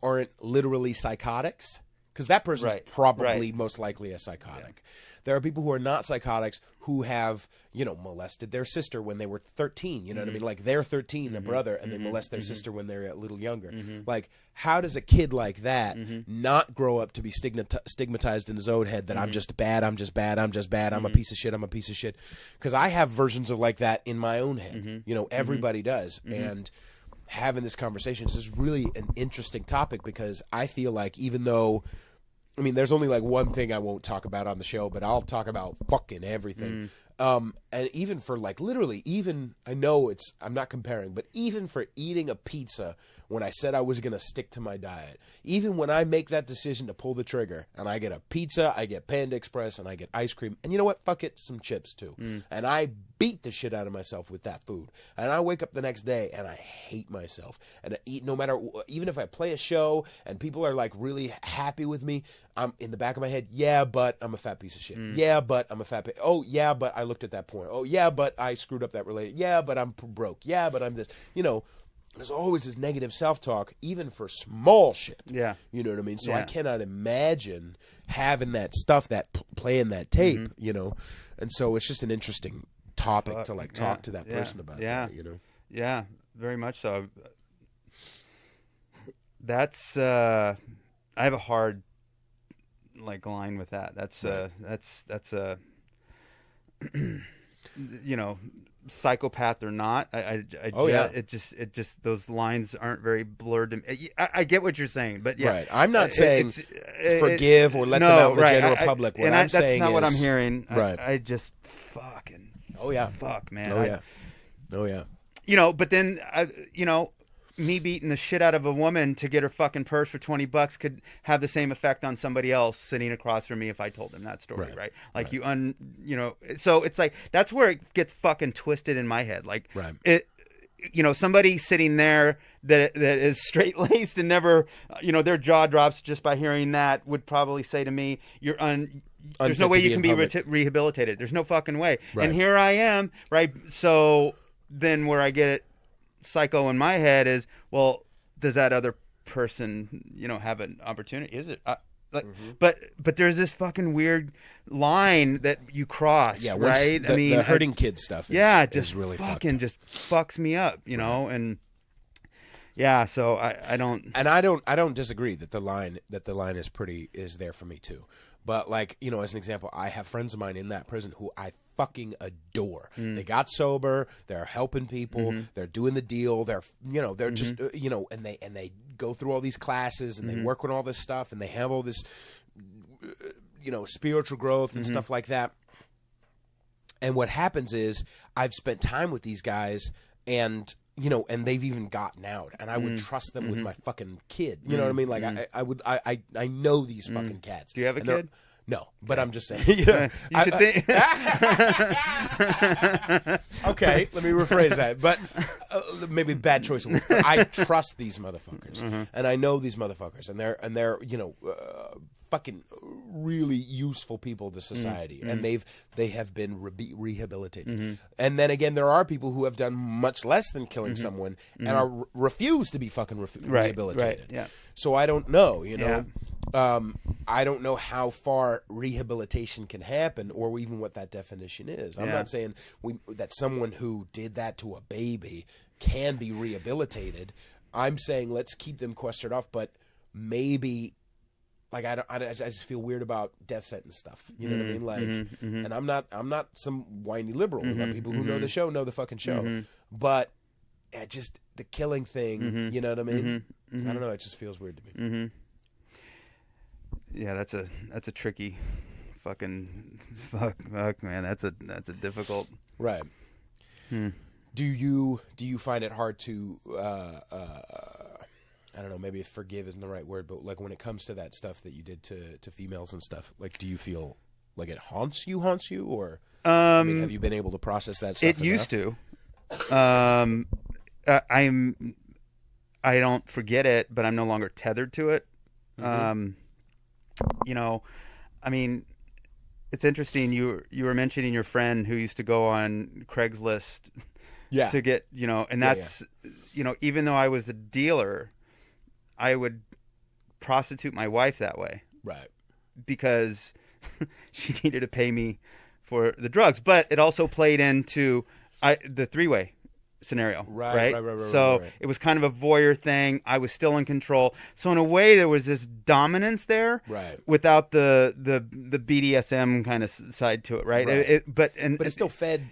[SPEAKER 1] aren't literally psychotics, because that person's probably most likely a psychotic. Yeah. There are people who are not psychotics who have, you know, molested their sister when they were 13. You know what I mean? Like, they're 13, a brother, and they molest their sister when they're a little younger. Like, how does a kid like that not grow up to be stigmatized in his own head that I'm just bad, I'm just bad, I'm just bad, I'm a piece of shit, I'm a piece of shit? Because I have versions of like that in my own head. You know, everybody does. And having this conversation is really an interesting topic because I feel like even though, I mean, there's only like one thing I won't talk about on the show, but I'll talk about fucking everything. And even for like literally, even I know I'm not comparing, but even for eating a pizza when I said I was going to stick to my diet, even when I make that decision to pull the trigger and I get a pizza, I get Panda Express and I get ice cream, and you know what? Fuck it, some chips too. And I beat the shit out of myself with that food. And I wake up the next day and I hate myself. And I eat no matter, even if I play a show and people are like really happy with me, I'm in the back of my head, yeah, but I'm a fat piece of shit. Yeah, but I'm a fat oh, yeah, but I looked at that porn. Oh, yeah, but I screwed up that relationship. Yeah, but I'm broke. Yeah, but I'm this. You know, there's always this negative self-talk, even for small shit. Yeah. You know what I mean? So I cannot imagine having that stuff, playing that tape, you know? And so it's just an interesting topic to like talk to that person about that, you know?
[SPEAKER 2] Yeah, very much so. That's, I have a hard like line with that. That's a you know, psychopath or not. It just those lines aren't very blurred to me. I get what you're saying, but yeah.
[SPEAKER 1] Right. I'm not saying forgive or let them out in the general public. What I'm saying is,
[SPEAKER 2] that's not what I'm hearing.
[SPEAKER 1] Right.
[SPEAKER 2] I just fucking fuck, man.
[SPEAKER 1] Oh yeah.
[SPEAKER 2] You know, but then you know, me beating the shit out of a woman to get her fucking purse for $20 could have the same effect on somebody else sitting across from me if I told them that story, right? Like you know, so it's like that's where it gets fucking twisted in my head. Like you know, somebody sitting there that is straight laced and never, you know, their jaw drops just by hearing that would probably say to me, there's no way you can be rehabilitated. There's no fucking way. Right. And here I am, right? So then where I get it psycho in my head is, well, does that other person, you know, have an opportunity? Is it but there's this fucking weird line that you cross, right?
[SPEAKER 1] The hurting kid stuff is really fucking
[SPEAKER 2] just fucks me up, you know. And so I
[SPEAKER 1] don't disagree that the line is there for me too. But like, you know, as an example, I have friends of mine in that prison who I fucking adore. They got sober, they're helping people, they're doing the deal, they're just you know, and they go through all these classes and they work on all this stuff and they have all this you know, spiritual growth and stuff like that. And what happens is I've spent time with these guys and you know, and they've even gotten out, and I would trust them with my fucking kid. You know what I mean? Like I know these fucking cats.
[SPEAKER 2] Do you have a kid?
[SPEAKER 1] No, but I'm just saying. You know,
[SPEAKER 2] you should think.
[SPEAKER 1] Okay, let me rephrase that. But maybe bad choice of words, but I trust these motherfuckers, and I know these motherfuckers, and they're fucking really useful people to society, and they have been rehabilitated. And then again, there are people who have done much less than killing someone and are refuse to be fucking rehabilitated.
[SPEAKER 2] Right. Yeah.
[SPEAKER 1] So I don't know,
[SPEAKER 2] Yeah.
[SPEAKER 1] I don't know how far rehabilitation can happen, or even what that definition is. I'm not saying that someone who did that to a baby can be rehabilitated. I'm saying let's keep them questioned off, but maybe, like, I just feel weird about death sentence stuff. You know what I mean? Like, and I'm not some whiny liberal. People who know the show know the fucking show, but just the killing thing. You know what I mean? I don't know. It just feels weird to me.
[SPEAKER 2] Yeah, that's a tricky fucking fuck man. That's a difficult.
[SPEAKER 1] Right. Do you find it hard to I don't know, maybe forgive isn't the right word, but like when it comes to that stuff that you did to females and stuff, like do you feel like it haunts you, or I mean, have you been able to process that stuff?
[SPEAKER 2] It used to. I don't forget it, but I'm no longer tethered to it. I mean, it's interesting. You were mentioning your friend who used to go on Craigslist to get, and that's, even though I was the dealer, I would prostitute my wife that way.
[SPEAKER 1] Right.
[SPEAKER 2] Because she needed to pay me for the drugs. But it also played into the three-way scenario. Right. So it was kind of a voyeur thing. I was still in control. So in a way, there was this dominance there, without the BDSM kind of side to it, right? But it still
[SPEAKER 1] fed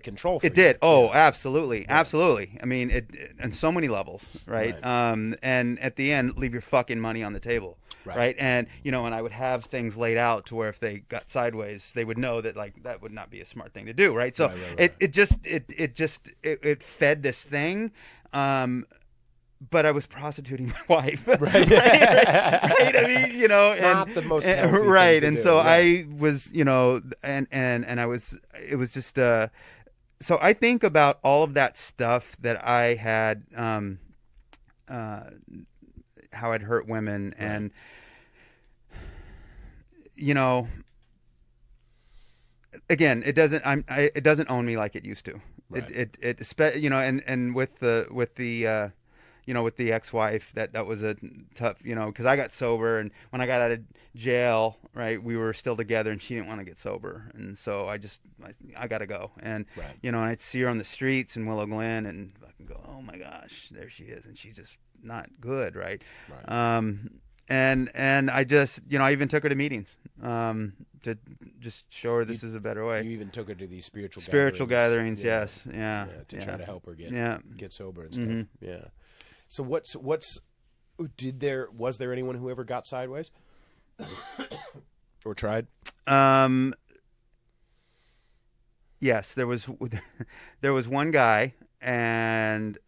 [SPEAKER 1] control. For
[SPEAKER 2] it did. Oh, absolutely, absolutely. I mean, it on so many levels, right? And at the end, leave your fucking money on the table. Right. And, and I would have things laid out to where if they got sideways, they would know that, like, that would not be a smart thing to do. Right. So it fed this thing. But I was prostituting my wife. Right. Right. I mean,
[SPEAKER 1] not the most healthy
[SPEAKER 2] right.
[SPEAKER 1] Thing
[SPEAKER 2] and
[SPEAKER 1] to
[SPEAKER 2] so
[SPEAKER 1] do.
[SPEAKER 2] I was, and I was, it was just, so I think about all of that stuff that I had, how I'd hurt women, and again, it doesn't own me like it used to. Right. And with the ex-wife, that was a tough, because I got sober, and when I got out of jail, right, we were still together, and she didn't want to get sober, and so I got to go, and and I'd see her on the streets in Willow Glen, and I can go, oh my gosh, there she is, and she's just not good, right? And I just, I even took her to meetings, to just show her this is a better way.
[SPEAKER 1] You even took her to these spiritual
[SPEAKER 2] gatherings, yes, yeah,
[SPEAKER 1] to try to help her get sober and stuff. Yeah. So was there anyone who ever got sideways or tried?
[SPEAKER 2] Yes, there was one guy, and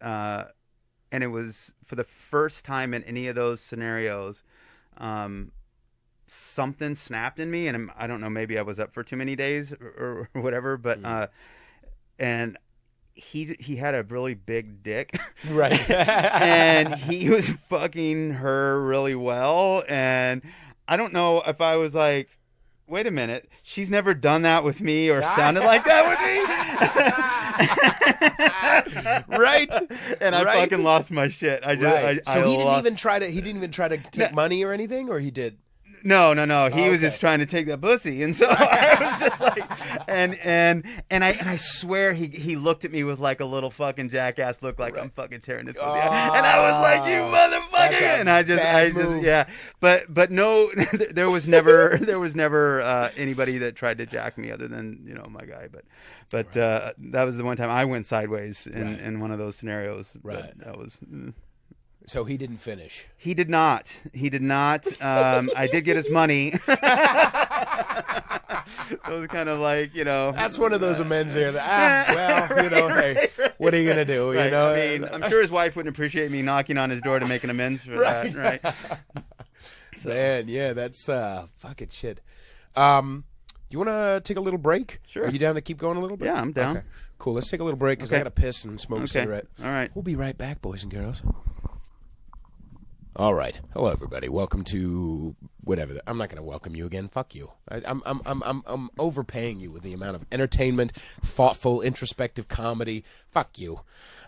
[SPEAKER 2] it was for the first time in any of those scenarios, something snapped in me, and I don't know, maybe I was up for too many days or whatever, but and he had a really big dick,
[SPEAKER 1] right?
[SPEAKER 2] And he was fucking her really well, and I don't know if I was like, wait a minute, she's never done that with me or sounded like that with me. Right. And I fucking lost my shit. He didn't even try
[SPEAKER 1] to take money or anything, or he did?
[SPEAKER 2] No. He was just trying to take that pussy, and so I was just like, and I swear he looked at me with like a little fucking jackass look, like I'm fucking tearing this pussy out, and I was like, you motherfucker, and I just but no, there was never anybody that tried to jack me other than my guy, but that was the one time I went sideways in one of those scenarios.
[SPEAKER 1] Right.
[SPEAKER 2] That was.
[SPEAKER 1] So he didn't finish.
[SPEAKER 2] He did not. I did get his money. So it was kind of like,
[SPEAKER 1] That's one of those amends there. Hey, what are you going to do?
[SPEAKER 2] Right. I mean, I'm sure his wife wouldn't appreciate me knocking on his door to make an amends for that, right?
[SPEAKER 1] So. Man, yeah, that's fucking shit. You want to take a little break?
[SPEAKER 2] Sure.
[SPEAKER 1] Are you down to keep going a little bit?
[SPEAKER 2] Yeah, I'm down.
[SPEAKER 1] Okay. Cool. Let's take a little break because I got to piss and smoke a cigarette.
[SPEAKER 2] All right.
[SPEAKER 1] We'll be right back, boys and girls. All right. Hello, everybody. Welcome to whatever. I'm not going to welcome you again. Fuck you. I'm overpaying you with the amount of entertainment, thoughtful, introspective comedy. Fuck you.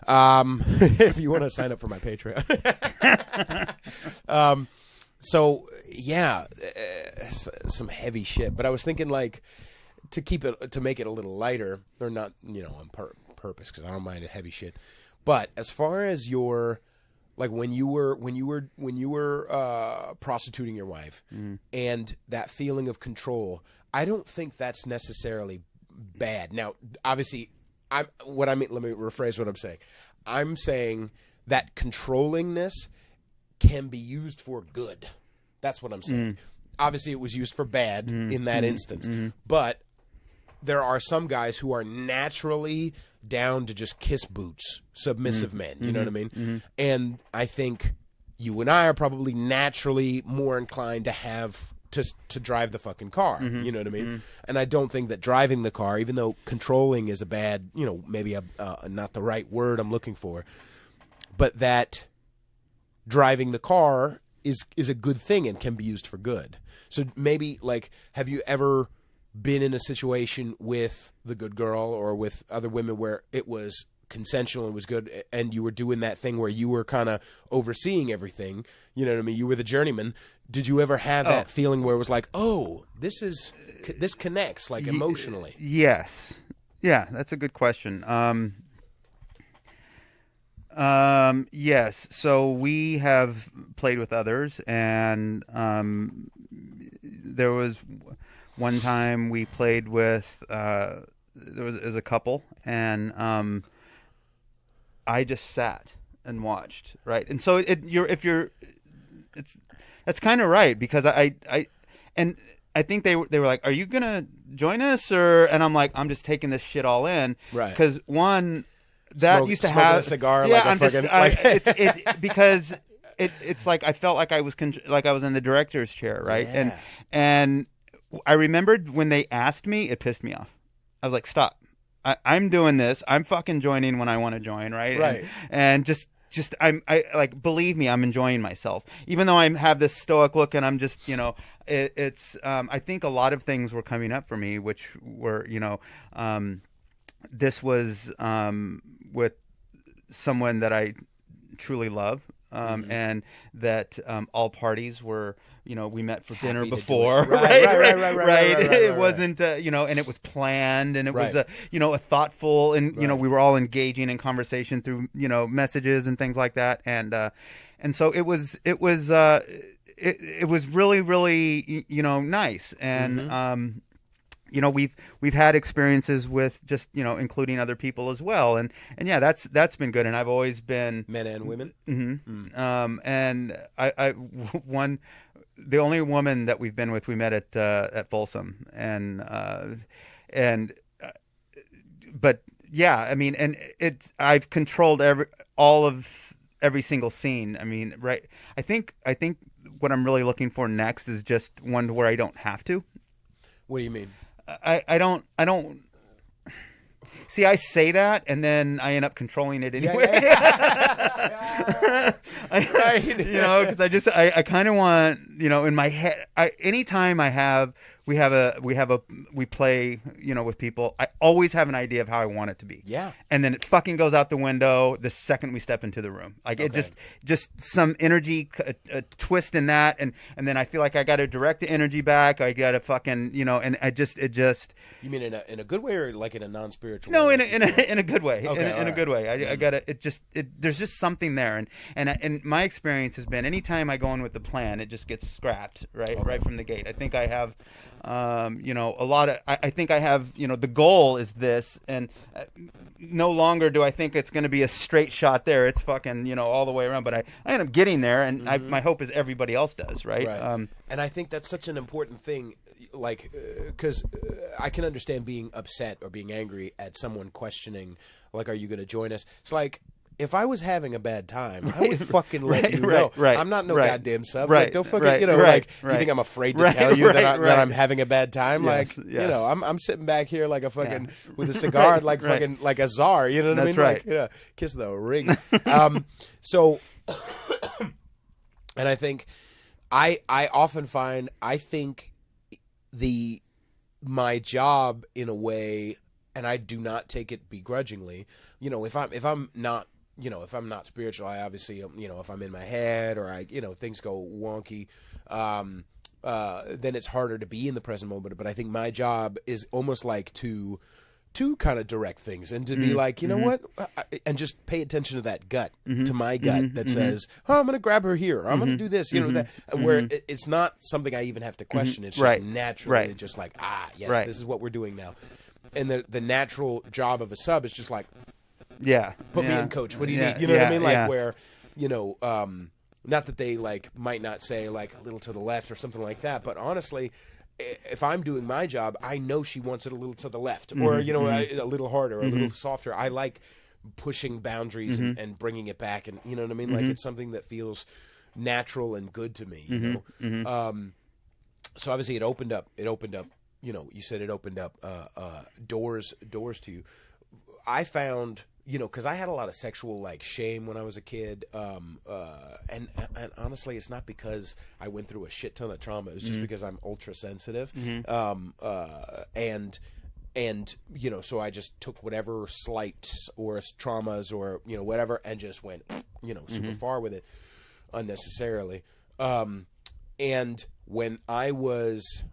[SPEAKER 1] If you want to sign up for my Patreon. So yeah, some heavy shit. But I was thinking like to make it a little lighter, or not, on purpose, because I don't mind heavy shit. But as far as your like when you were prostituting your wife and that feeling of control, I don't think that's necessarily bad. Now, obviously, let me rephrase what I'm saying. I'm saying that controllingness can be used for good. That's what I'm saying. Obviously, it was used for bad in that instance. But there are some guys who are naturally down to just kiss boots, submissive men. You know what I mean? And I think you and I are probably naturally more inclined to have to drive the fucking car. You know what I mean? And I don't think that driving the car, even though controlling is a bad, maybe not the right word I'm looking for, but that driving the car is a good thing and can be used for good. So maybe, like, have you ever been in a situation with the good girl or with other women where it was consensual and was good, and you were doing that thing where you were kind of overseeing everything? You know what I mean? You were the journeyman. Did you ever have that feeling where it was like, oh, this connects, like, emotionally?
[SPEAKER 2] Yes. Yeah, that's a good question. Yes. So we have played with others, and there was one time we played with there was a couple, and I just sat and watched, right? And so that's kind of right, because I think they were like, "Are you gonna join us?" And I'm like, "I'm just taking this shit all in,"
[SPEAKER 1] right?
[SPEAKER 2] Because one. That used to have
[SPEAKER 1] a cigar,
[SPEAKER 2] yeah.
[SPEAKER 1] like
[SPEAKER 2] I'm
[SPEAKER 1] fucking,
[SPEAKER 2] just because it's like I felt like I was in the director's chair, right?
[SPEAKER 1] Yeah.
[SPEAKER 2] And I remembered when they asked me, it pissed me off. I was like, stop! I'm doing this. I'm fucking joining when I want to join, right?
[SPEAKER 1] Right.
[SPEAKER 2] And just I like, believe me, I'm enjoying myself, even though I have this stoic look, and I'm just it's I think a lot of things were coming up for me, which were this was with someone that I truly love, and that all parties were, we met for dinner before, right? It wasn't, and it was planned, and it was a thoughtful, and we were all engaging in conversation through messages and things like that, and so it was really, really nice, and we've had experiences with just including other people as well, and yeah, that's been good, and I've always been
[SPEAKER 1] men and women.
[SPEAKER 2] And the only woman that we've been with, we met at Folsom, but yeah, I mean, and I've controlled every single scene. I mean, right? I think what I'm really looking for next is just one where I don't have to.
[SPEAKER 1] What do you mean?
[SPEAKER 2] I don't see. I say that, and then I end up controlling it anyway. Because I kind of want, in my head. Anytime we play, with people, I always have an idea of how I want it to be.
[SPEAKER 1] Yeah.
[SPEAKER 2] And then it fucking goes out the window the second we step into the room. Like, it just some energy, a twist in that, and then I feel like I got to direct the energy back. I got to fucking, and it just.
[SPEAKER 1] You mean in a good way, or like in a non-spiritual
[SPEAKER 2] way? No,
[SPEAKER 1] way?
[SPEAKER 2] in a good way.
[SPEAKER 1] Okay,
[SPEAKER 2] in a good way. I gotta. There's just something there, and my experience has been, anytime I go in with the plan, it just gets scrapped right from the gate. I think I have. A lot of, I think I have, the goal is this, and no longer do I think it's going to be a straight shot there. It's fucking, all the way around, but I end up getting there, and my hope is everybody else does, right?
[SPEAKER 1] And I think that's such an important thing, like, because I can understand being upset or being angry at someone questioning, like, are you going to join us? It's like, if I was having a bad time, I would fucking let you know. I'm not no goddamn sub.
[SPEAKER 2] Right.
[SPEAKER 1] Like, don't fucking, you think I'm afraid to tell you that I'm having a bad time?
[SPEAKER 2] Yes,
[SPEAKER 1] like,
[SPEAKER 2] yes.
[SPEAKER 1] I'm sitting back here like a fucking, with a cigar, fucking, like a czar, you know what I mean?
[SPEAKER 2] Right.
[SPEAKER 1] Like, kiss the ring. So, and I think, I often find, I think my job in a way, and I do not take it begrudgingly, if I'm not, if I'm not spiritual, I obviously, if I'm in my head or things go wonky, then it's harder to be in the present moment. But I think my job is almost like to kind of direct things and to be like, you know what, and just pay attention to that gut, to my gut that says, oh, I'm going to grab her here, or I'm going to do this, that, where it's not something I even have to question. It's just naturally just like, yes, this is what we're doing now. And the natural job of a sub is just like, put me in, coach. What do you need? You know what I mean? Like where, not that they might not say a little to the left or something like that, but honestly, if I'm doing my job, I know she wants it a little to the left, or a little harder, or a little softer. I like pushing boundaries and bringing it back, and you know what I mean. Like it's something that feels natural and good to me. You know, so obviously it opened up. You said it opened up doors to you. I found, because I had a lot of sexual shame when I was a kid, and honestly, it's not because I went through a shit ton of trauma. It's just because I'm ultra sensitive, and so I just took whatever slights or traumas or whatever, and just went super far with it unnecessarily. And when I was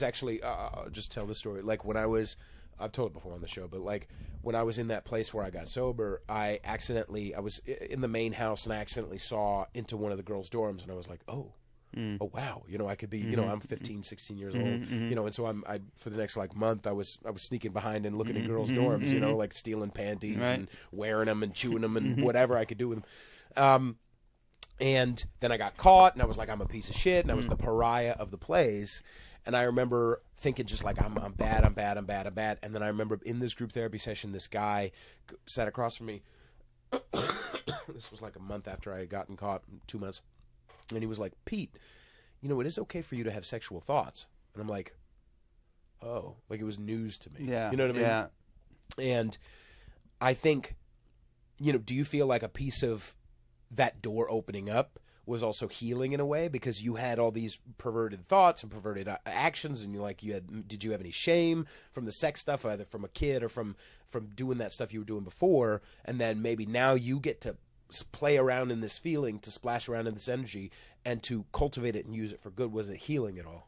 [SPEAKER 1] actually, I'll just tell the story. I've told it before on the show, but when I was in that place where I got sober, I was in the main house and I accidentally saw into one of the girls' dorms, and I was like, oh wow, I could be, I'm 15, 16 years old, and so I for the next month I was sneaking behind and looking at girls' dorms, stealing panties and wearing them and chewing them and whatever I could do with them. And then I got caught, and I was like, I'm a piece of shit, and I was the pariah of the place. And I remember thinking just I'm bad. And then I remember in this group therapy session, this guy sat across from me. This was a month after I had gotten caught, 2 months. And he was like, Pete, it is okay for you to have sexual thoughts. And I'm like, oh, it was news to me.
[SPEAKER 2] Yeah.
[SPEAKER 1] You know what I mean?
[SPEAKER 2] Yeah.
[SPEAKER 1] And I think, do you feel like a piece of that door opening up was also healing in a way, because you had all these perverted thoughts and perverted actions, and did you have any shame from the sex stuff, either from a kid or from doing that stuff you were doing before, and then maybe now you get to play around in this feeling, to splash around in this energy, and to cultivate it and use it for good? Was it healing at all?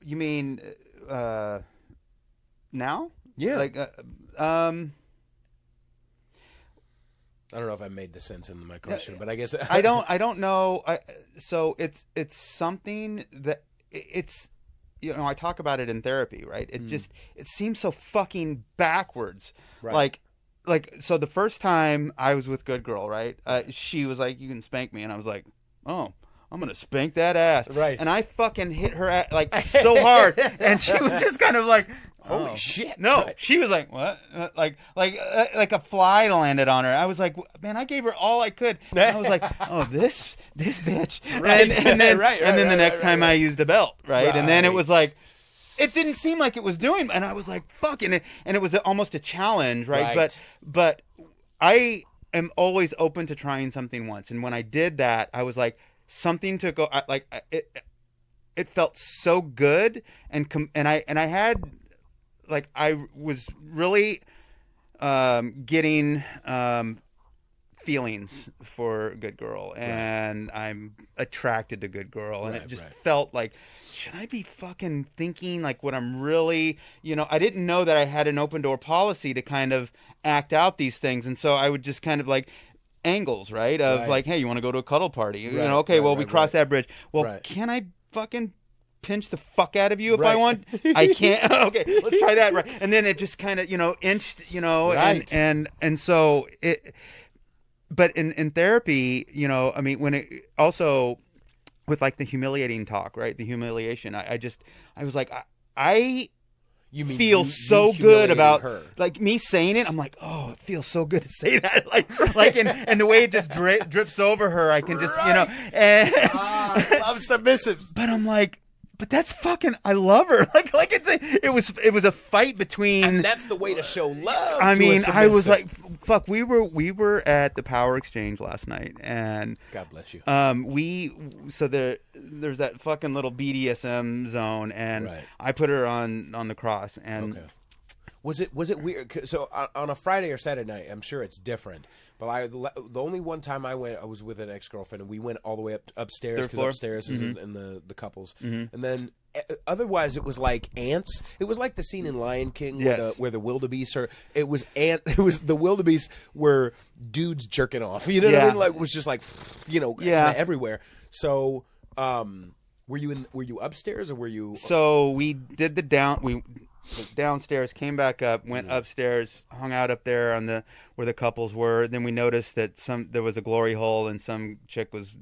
[SPEAKER 2] You mean now?
[SPEAKER 1] Yeah. I don't know if I made the sense in my question, but I guess
[SPEAKER 2] I don't know. So it's something that it's, I talk about it in therapy, right? It seems so fucking backwards. Right. So the first time I was with Good Girl, right? She was like, you can spank me. And I was like, oh, I'm going to spank that ass. Right. And I fucking hit her so hard. And she was just kind of like,
[SPEAKER 1] holy shit.
[SPEAKER 2] No, she was like, what? Like a fly landed on her. I was like, man, I gave her all I could. And I was like, oh, this bitch. Right. And then the next time I used a belt, right? And then it was like, it didn't seem like it was doing, and I was like, fuck. And it was almost a challenge, right? But I am always open to trying something once. And when I did that, I was like, something to go, it felt so good. And I had, I was really getting feelings for Good Girl, and I'm attracted to Good Girl, and it just felt like, should I be fucking thinking what I'm really, I didn't know that I had an open door policy to kind of act out these things, and so I would just kind of angles, right, of hey, you want to go to a cuddle party? We crossed that bridge. Well, can I fucking pinch the fuck out of you if I want? I can't. Okay, let's try that. Right. And then it just kind of, inched, and so it, but in therapy, I mean, when it also with the humiliating talk, right? The humiliation. I was like, I
[SPEAKER 1] You mean
[SPEAKER 2] feel
[SPEAKER 1] you
[SPEAKER 2] so good
[SPEAKER 1] humiliating
[SPEAKER 2] about
[SPEAKER 1] her.
[SPEAKER 2] like me saying it. I'm like, oh, it feels so good to say that. Like, and the way it just drips over her, I can just, you know, and
[SPEAKER 1] I love submissives.
[SPEAKER 2] but I'm like, but that's fucking, I love her. Like it was a fight between.
[SPEAKER 1] And that's the way to show love.
[SPEAKER 2] I
[SPEAKER 1] to
[SPEAKER 2] mean,
[SPEAKER 1] a
[SPEAKER 2] I was
[SPEAKER 1] submissive.
[SPEAKER 2] like, fuck, we were at the Power Exchange last night, and
[SPEAKER 1] God bless you.
[SPEAKER 2] so there's that fucking little BDSM zone, and
[SPEAKER 1] Right.
[SPEAKER 2] I put her on the cross, and
[SPEAKER 1] Okay. Was it weird? So on a Friday or Saturday night, I'm sure it's different. But the only one time I went, I was with an ex-girlfriend, and we went all the way upstairs, because upstairs is in the couples. And then otherwise, it was like ants. It was like the scene in Lion King where the wildebeest are. It was the wildebeest were dudes jerking off. You know what I mean? Like it was just like, you know, kind of everywhere. So were you upstairs or were you?
[SPEAKER 2] So we did we downstairs, came back up, went upstairs, hung out up there on where the couples were. Then we noticed that there was a glory hole and some chick was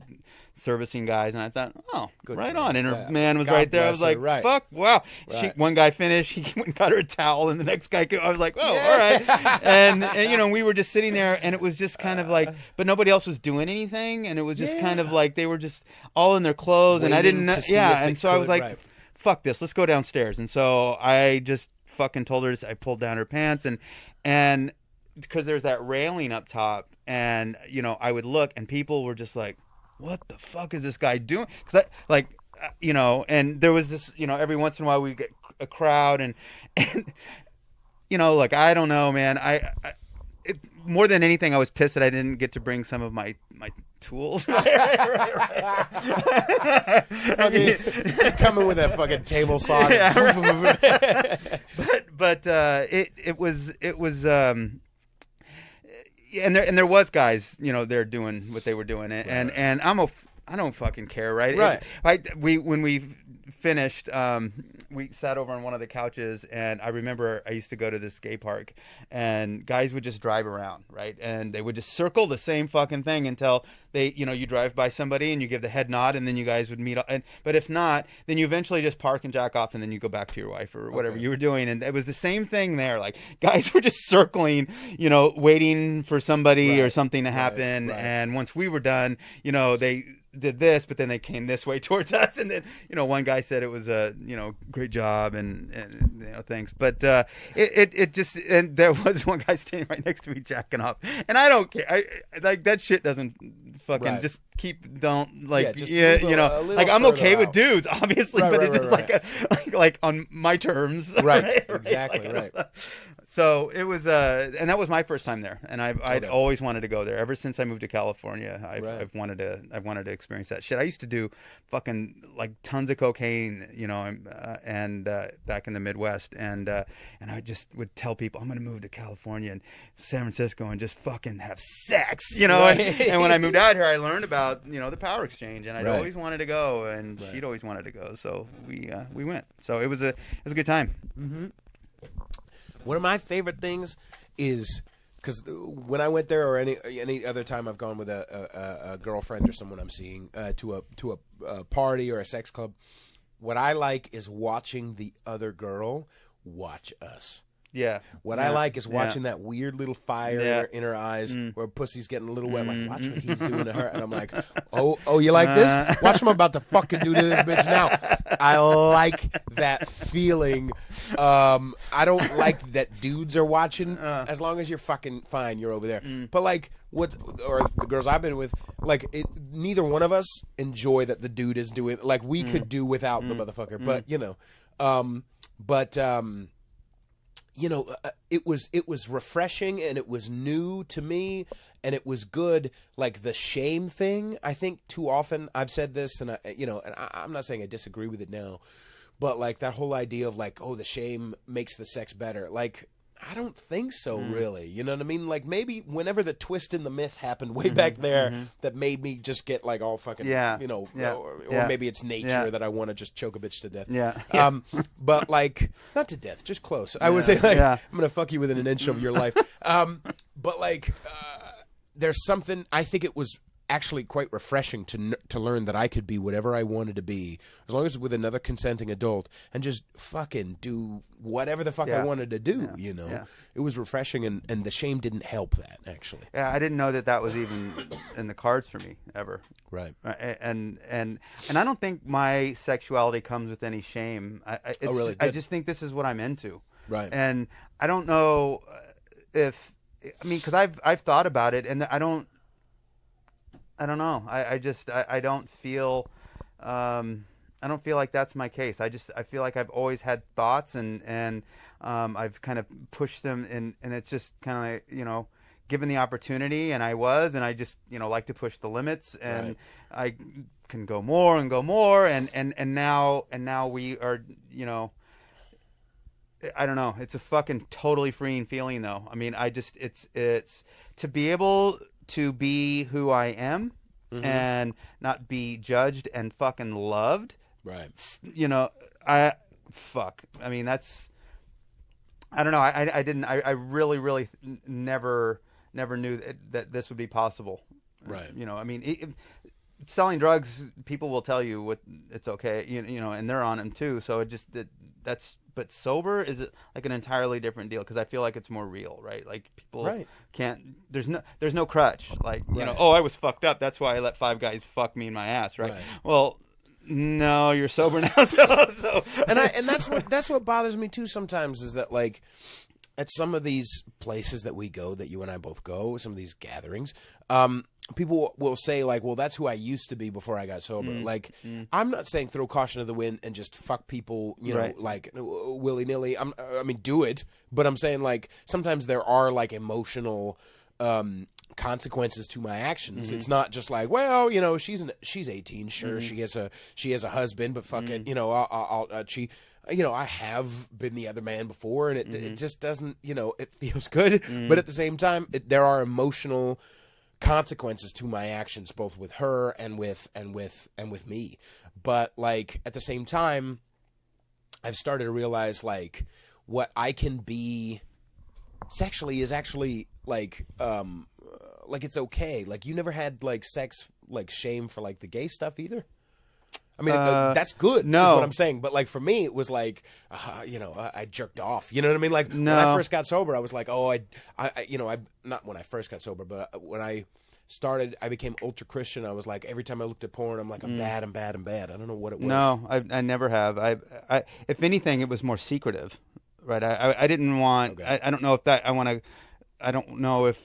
[SPEAKER 2] servicing guys, and I thought, oh, good right on. And her man was right there. I was like, fuck, wow.
[SPEAKER 1] Right.
[SPEAKER 2] One guy finished, he went and got her a towel, and the next guy came. I was like, oh, all right. And you know, we were just sitting there, and it was just kind of like, but nobody else was doing anything, and it was just kind of like they were just all in their clothes, and I didn't know. And so I was like, fuck this, let's go downstairs. And so I just fucking told her, I pulled down her pants, and because there's that railing up top, and you know, I would look, and people were just like, what the fuck is this guy doing? Because you know, and there was this, you know, every once in a while we get a crowd, and you know, like, I don't know, man, more than anything, I was pissed that I didn't get to bring some of my tools. Right.
[SPEAKER 1] Coming with that fucking table saw.
[SPEAKER 2] But it was and there was guys, you know, they're doing what they were doing, and I don't fucking care, right? When we finished, we sat over on one of the couches, and I remember I used to go to this skate park, and guys would just drive around, right? And they would just circle the same fucking thing until they, you know, you drive by somebody and you give the head nod, and then you guys would meet up. But if not, then you eventually just park and jack off, and then you go back to your wife or whatever you were doing. And it was the same thing there. Like, guys were just circling, you know, waiting for somebody or something to happen. And once we were done, you know, they did this, but then they came this way towards us, and then, you know, one guy said it was a, you know, great job, and you know, thanks, but it just, and there was one guy standing right next to me jacking off, and I don't care, I like that shit doesn't fucking just don't like you know, like, I'm okay with dudes, obviously, but it's just like on my terms,
[SPEAKER 1] exactly, right.
[SPEAKER 2] So it was, and that was my first time there, and I'd always wanted to go there. Ever since I moved to California, I've wanted to experience that shit. I used to do fucking like tons of cocaine, you know, and back in the Midwest, and I just would tell people I'm going to move to California and San Francisco and just fucking have sex, you know. And when I moved out here, I learned about, you know, the Power Exchange, and I'd always wanted to go, and she'd always wanted to go, so we went. So it was a good time.
[SPEAKER 1] Mm-hmm. One of my favorite things is, because when I went there, or any other time I've gone with a girlfriend or someone I'm seeing to a party or a sex club, what I like is watching the other girl watch us.
[SPEAKER 2] Yeah.
[SPEAKER 1] What I like is watching that weird little fire in her eyes where pussy's getting a little wet. Like, watch what he's doing to her. And I'm like, oh, you like this? Watch what I'm about to fucking do to this bitch now. I like that feeling. I don't like that dudes are watching. As long as you're fucking fine, you're over there. But like, or the girls I've been with, like, neither one of us enjoy that the dude is doing. Like, we could do without the motherfucker. But, you know, you know, it was refreshing, and it was new to me, and it was good. Like, the shame thing, I think too often I've said this, and I'm not saying I disagree with it now, but like that whole idea of like, oh, the shame makes the sex better. Like, I don't think so, really. You know what I mean? Like, maybe whenever the twist in the myth happened way back there, that made me just get like all fucking, you know, or maybe it's nature that I want to just choke a bitch to death. But like, not to death, just close. I would say like, I'm gonna fuck you within an inch of your life. But like, there's something. I think it was actually quite refreshing to learn that I could be whatever I wanted to be, as long as with another consenting adult, and just fucking do whatever the fuck I wanted to do. You know, it was refreshing, and the shame didn't help that actually.
[SPEAKER 2] Yeah, I didn't know that was even in the cards for me ever.
[SPEAKER 1] Right.
[SPEAKER 2] And I don't think my sexuality comes with any shame. I just think this is what I'm into.
[SPEAKER 1] Right.
[SPEAKER 2] And I don't know because I've thought about it, and I don't know. I don't feel like that's my case. I feel like I've always had thoughts, and I've kind of pushed them, and it's just kind of given the opportunity, and I just like to push the limits, and I can go more and go more, and now we are I don't know. It's a fucking totally freeing feeling, though. I mean, it's to be able to be who I am and not be judged and fucking loved.
[SPEAKER 1] Right.
[SPEAKER 2] I mean, that's, I don't know. I really never knew that this would be possible.
[SPEAKER 1] Right.
[SPEAKER 2] I mean, selling drugs, people will tell you it's okay, and they're on them too. So but sober is like an entirely different deal, because I feel like it's more real, right? Like people can't. There's no crutch. Like I was fucked up. That's why I let 5 guys fuck me in my ass, right? Well, no, you're sober now. So
[SPEAKER 1] and that's what bothers me too sometimes, is that like at some of these places that we go, that you and I both go, some of these gatherings, people will say like, well, that's who I used to be before I got sober. I'm not saying throw caution to the wind and just fuck people, like willy-nilly. I mean, do it. But I'm saying like sometimes there are like emotional consequences to my actions. It's not just like, well, she's 18, sure, she has a husband, but fuck it, I have been the other man before, and it just doesn't, it feels good, but at the same time, there are emotional consequences to my actions, both with her and with me. But like at the same time, I've started to realize like what I can be sexually is actually like it's okay. Like you never had like sex like shame for like the gay stuff either. I mean, that's good. No, is what I'm saying. But like for me, it was like, I jerked off. You know what I mean? Like when I first got sober, I was like, oh, I not when I first got sober, but when I became ultra Christian. I was like, every time I looked at porn, I'm like, I'm bad. I don't know what it was.
[SPEAKER 2] No, I never have. I if anything, it was more secretive, right? I didn't want. Okay. I don't know if that I want to. I don't know if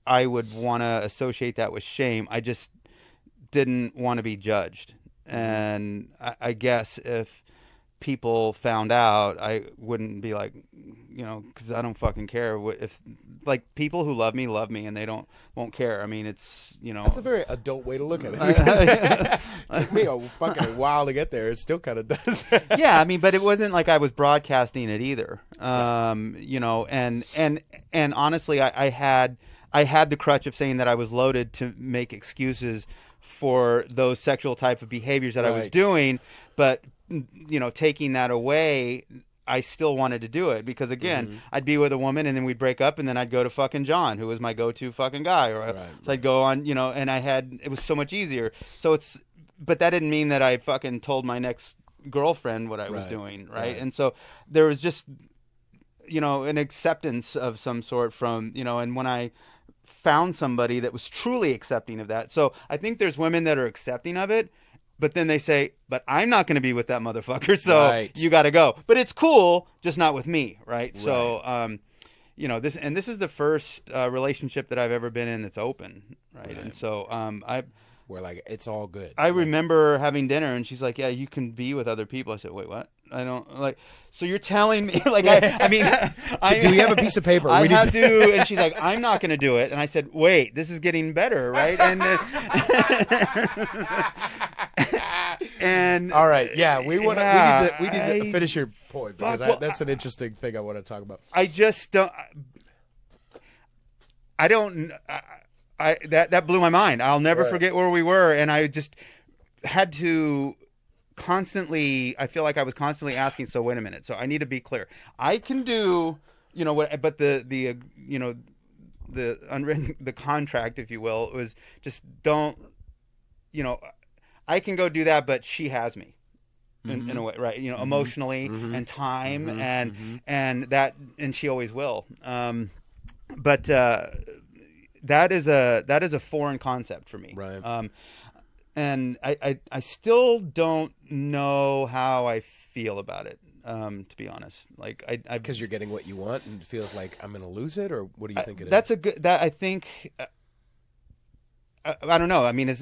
[SPEAKER 2] I would want to associate that with shame. I just didn't want to be judged, and I guess if people found out, I wouldn't be like, because I don't fucking care if like people who love me, and they won't care. I mean, it's
[SPEAKER 1] that's a very adult way to look at it. Took me a fucking while to get there. It still kind of does.
[SPEAKER 2] Yeah, I mean, but it wasn't like I was broadcasting it either. And honestly, I had the crutch of saying that I was loaded to make excuses for those sexual type of behaviors that I was doing, but taking that away, I still wanted to do it because again, I'd be with a woman and then we'd break up and then I'd go to fucking John, who was my go-to fucking guy, or so I'd go on, and it was so much easier. So but that didn't mean that I fucking told my next girlfriend what I was doing, right? And so there was just, an acceptance of some sort from, and when I found somebody that was truly accepting of that. So I think there's women that are accepting of it, but then they say, but I'm not going to be with that motherfucker, so you got to go. But it's cool, just not with me, right? So, this is the first relationship that I've ever been in that's open, right? And so
[SPEAKER 1] we're like, it's all good.
[SPEAKER 2] I remember having dinner, and she's like, yeah, you can be with other people. I said, wait, what? I don't like. So you're telling me, like, I mean,
[SPEAKER 1] do we have a piece of paper?
[SPEAKER 2] I have to. And she's like, I'm not going to do it. And I said, wait, this is getting better, right? And
[SPEAKER 1] all right, yeah, we need to finish your point, because that's an interesting thing I want to talk about.
[SPEAKER 2] I just don't. I don't. That blew my mind. I'll never forget where we were, and I just had to constantly. I feel like I was constantly asking. So wait a minute. So I need to be clear. I can do, what, but the the contract, if you will, was just don't, I can go do that, but she has me. In a way, right? Emotionally and time and she always will. But that is a foreign concept for me.
[SPEAKER 1] Right.
[SPEAKER 2] And I still don't know how I feel about it. To be honest, like
[SPEAKER 1] because you're getting what you want and it feels like I'm going to lose it, or what do you think it is?
[SPEAKER 2] That's I think. I don't know. I mean,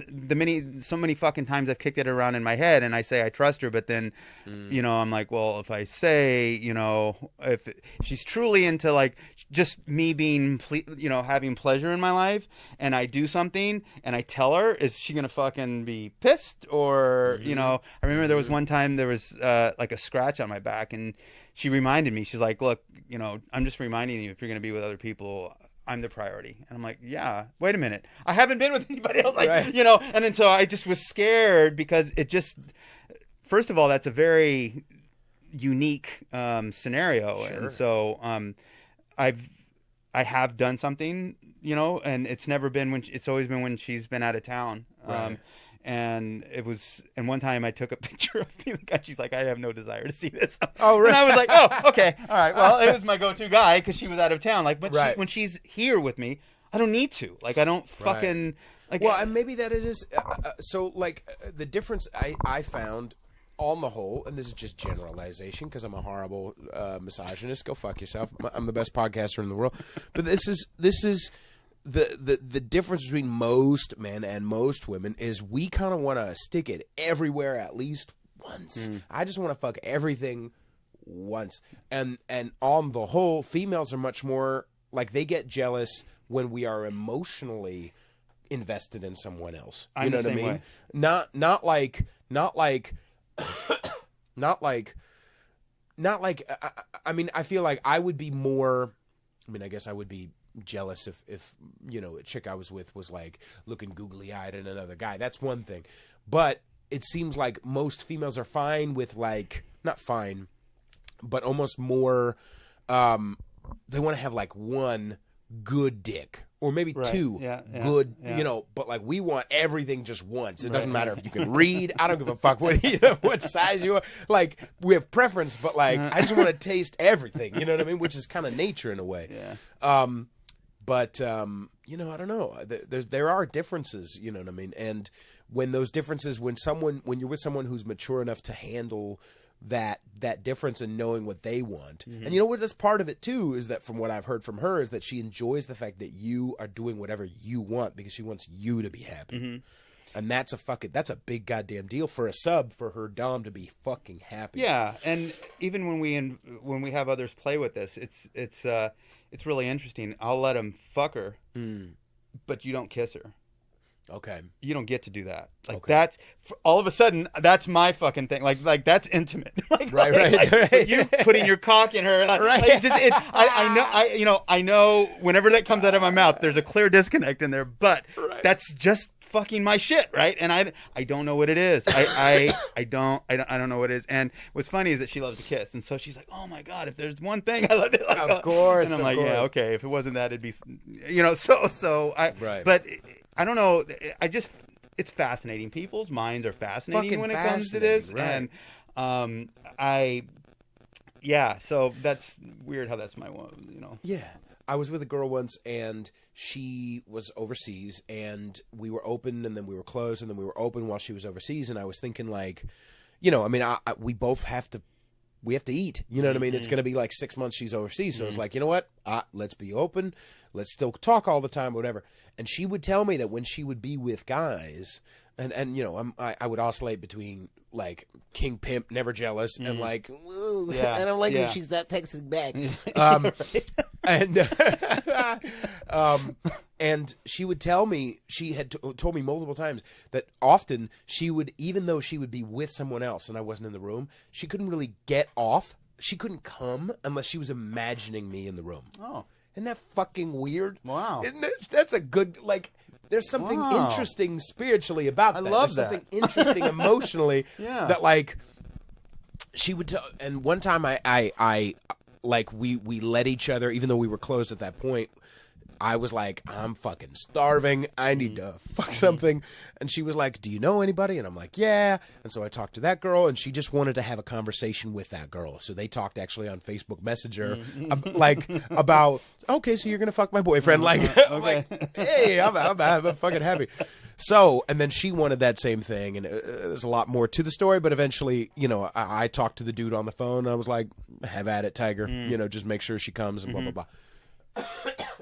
[SPEAKER 2] so many fucking times I've kicked it around in my head, and I say I trust her, but then, I'm like, well, if I say, if she's truly into like just me being, having pleasure in my life, and I do something, and I tell her, is she gonna fucking be pissed, or I remember there was one time there was like a scratch on my back, and she reminded me, she's like, look, I'm just reminding you, if you're gonna be with other people, I'm the priority. And I'm like, yeah, wait a minute. I haven't been with anybody else. Like,
[SPEAKER 1] right.
[SPEAKER 2] And then so I just was scared because it just, first of all, that's a very unique scenario.
[SPEAKER 1] Sure.
[SPEAKER 2] And so I have done something, and it's never been it's always been when she's been out of town.
[SPEAKER 1] Right.
[SPEAKER 2] And one time I took a picture of me, and she's like, I have no desire to see this.
[SPEAKER 1] Oh, right.
[SPEAKER 2] And I was like, oh, okay. All right. Well, it was my go-to guy because she was out of town. Like, but
[SPEAKER 1] right.
[SPEAKER 2] when she's here with me, I don't need to. Like, I don't fucking... Like,
[SPEAKER 1] well, and maybe that is... so, like, the difference I found on the whole, and this is just generalization because I'm a horrible misogynist. Go fuck yourself. I'm the best podcaster in the world. But this is the difference between most men and most women is we kind of want to stick it everywhere at least once. I just want to fuck everything once. And on the whole, females are much more like they get jealous when we are emotionally invested in someone else. You know what I mean?
[SPEAKER 2] Way.
[SPEAKER 1] Not like I mean, I feel like I would be more, I mean, I guess I would be jealous if a chick I was with was like looking googly eyed at another guy. That's one thing. But it seems like most females are fine with like, not fine, but almost more, they want to have like one good dick or maybe two good, but like we want everything just once. It doesn't matter if you can read. I don't give a fuck what size you are. Like we have preference, but like I just want to taste everything, you know what I mean? Which is kind of nature in a way.
[SPEAKER 2] Yeah.
[SPEAKER 1] But I don't know. There are differences, you know what I mean? And when those differences, when you're with someone who's mature enough to handle that difference and knowing what they want. And you know what, that's part of it too, is that from what I've heard from her is that she enjoys the fact that you are doing whatever you want because she wants you to be happy. And that's a big goddamn deal for a sub, for her dom to be fucking happy.
[SPEAKER 2] Yeah, and even when we have others play with this, it's really interesting. I'll let them fuck her, but you don't kiss her.
[SPEAKER 1] Okay.
[SPEAKER 2] You don't get to do that. Like that's all of a sudden that's my fucking thing. Like that's intimate. Like you putting your cock in her. Like, I know whenever that comes out of my mouth, there's a clear disconnect in there. But that's just fucking my shit, right? And I don't know what it is. I don't know what it is. And what's funny is that she loves to kiss, and so she's like, oh my god, if there's one thing I love it. Like,
[SPEAKER 1] of course.
[SPEAKER 2] And I'm
[SPEAKER 1] course.
[SPEAKER 2] yeah, okay. If it wasn't that, it'd be,
[SPEAKER 1] Right.
[SPEAKER 2] But I don't know. It's fascinating. People's minds are fascinating
[SPEAKER 1] fucking
[SPEAKER 2] when it comes to this,
[SPEAKER 1] right.
[SPEAKER 2] And so that's weird how that's my one.
[SPEAKER 1] Yeah. I was with a girl once, and she was overseas, and we were open, and then we were closed, and then we were open while she was overseas, and I was thinking, like, I mean, we both have to eat, you know what I mean? It's going to be like 6 months she's overseas, so it's like, you know what? Let's be open, let's still talk all the time, whatever. And she would tell me that when she would be with guys, and I would oscillate between like king pimp, never jealous, and like, I don't like if she's not texting back. And she would tell me, she had told me multiple times that often she would, even though she would be with someone else and I wasn't in the room, she couldn't really get off. She couldn't come unless she was imagining me in the room.
[SPEAKER 2] Oh.
[SPEAKER 1] Isn't that fucking weird?
[SPEAKER 2] Wow.
[SPEAKER 1] That's a good, like, there's something interesting spiritually about that.
[SPEAKER 2] I love
[SPEAKER 1] there's
[SPEAKER 2] that.
[SPEAKER 1] something interesting emotionally
[SPEAKER 2] Yeah.
[SPEAKER 1] that, like, she would tell. And one time I like, we let each other, even though we were closed at that point, I was like, I'm fucking starving. I need to fuck something. And she was like, do you know anybody? And I'm like, yeah. And so I talked to that girl, and she just wanted to have a conversation with that girl. So they talked actually on Facebook Messenger, like about, okay, so you're going to fuck my boyfriend. Like, I'm like, hey, I'm fucking happy. So, and then she wanted that same thing. And there's a lot more to the story, but eventually, you know, I talked to the dude on the phone. And I was like, have at it, Tiger. You know, just make sure she comes and blah, blah, blah.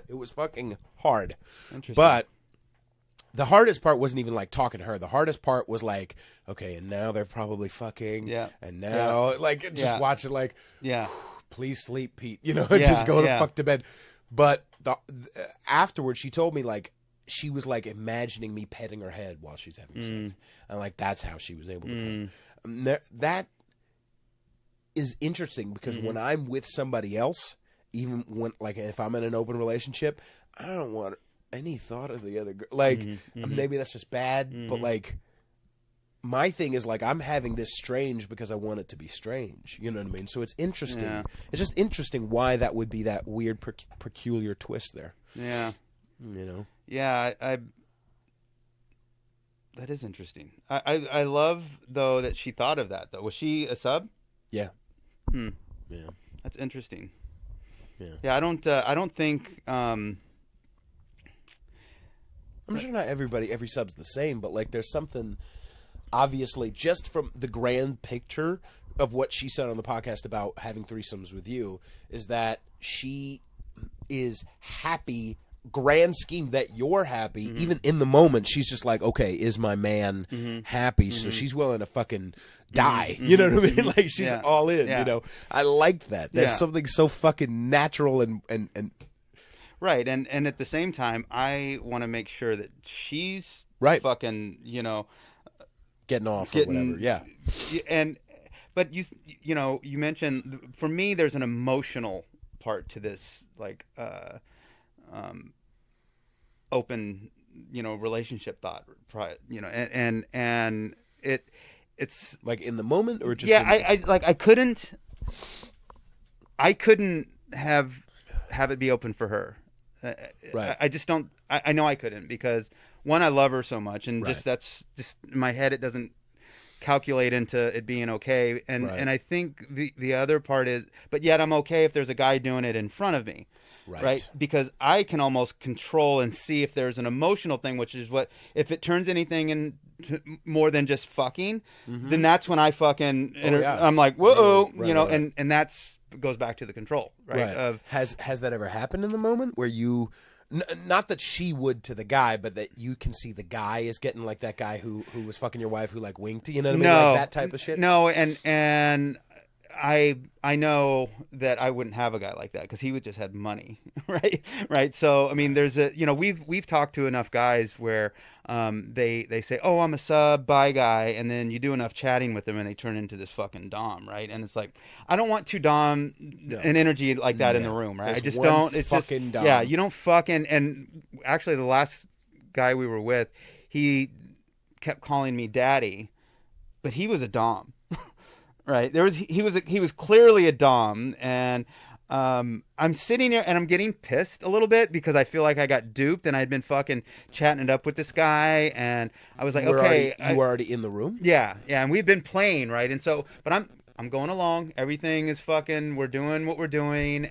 [SPEAKER 1] It was fucking hard. But the hardest part wasn't even like talking to her. The hardest part was like, okay, and now they're probably fucking. Yeah. And now, like, just watching, like, please sleep, Pete. You know, just go the fuck to bed. But afterwards, she told me, like, she was like imagining me petting her head while she's having sex. And like, that's how she was able to come. That is interesting because when I'm with somebody else, even when, like, if I'm in an open relationship, I don't want any thought of the other girl. Like, maybe that's just bad, but, like, my thing is, like, I'm having this strange because I want it to be strange. You know what I mean? So it's interesting. Yeah. It's just interesting why that would be that weird, peculiar twist there. Yeah. You know?
[SPEAKER 2] Yeah, I that is interesting. I love, though, that she thought of that, though. Was she a sub?
[SPEAKER 1] Yeah.
[SPEAKER 2] Yeah. That's interesting. Yeah, I don't think. I'm
[SPEAKER 1] sure not every sub's the same, but like there's something obviously just from the grand picture of what she said on the podcast about having threesomes with you is that she is happy. Grand scheme that you're happy, even in the moment, she's just like, okay, is my man happy? So she's willing to fucking die. You know what I mean? Like she's all in. You know, I like that. There's something so fucking natural and
[SPEAKER 2] right. And at the same time, I want to make sure that she's fucking, you know,
[SPEAKER 1] getting off or whatever. Yeah.
[SPEAKER 2] But you know, you mentioned for me, there's an emotional part to this, like. Open, you know, relationship thought, you know, and it's
[SPEAKER 1] like in the moment or just
[SPEAKER 2] I couldn't have it be open for her.
[SPEAKER 1] Right.
[SPEAKER 2] I just don't. I know I couldn't because one, I love her so much, and just that's just in my head. It doesn't calculate into it being okay, and I think the other part is, but yet I'm okay if there's a guy doing it in front of me. Right. Because I can almost control and see if there's an emotional thing, which is what, if it turns anything into more than just fucking, then that's when I fucking, I'm like, whoa, you know, and that's goes back to the control, right?
[SPEAKER 1] Has that ever happened in the moment where you, not that she would to the guy, but that you can see the guy is getting like that guy who was fucking your wife who like winked, you know what I mean? Like that type of shit?
[SPEAKER 2] No, and I know that I wouldn't have a guy like that because he would just have money, right. So I mean, there's a, you know, we've talked to enough guys where they say, oh, I'm a sub bi guy, and then you do enough chatting with them and they turn into this fucking dom, right? And it's like, I don't want two dom and energy like that in the room, right? I just don't. It's just dom. Yeah, you don't fucking. And actually, the last guy we were with, he kept calling me daddy, but he was a dom. Right. He was clearly a dom, and I'm sitting there and I'm getting pissed a little bit because I feel like I got duped and I'd been fucking chatting it up with this guy, and I was like, you
[SPEAKER 1] were already in the room?
[SPEAKER 2] Yeah, and we've been playing, right? And so, but I'm going along. Everything is fucking, we're doing what we're doing,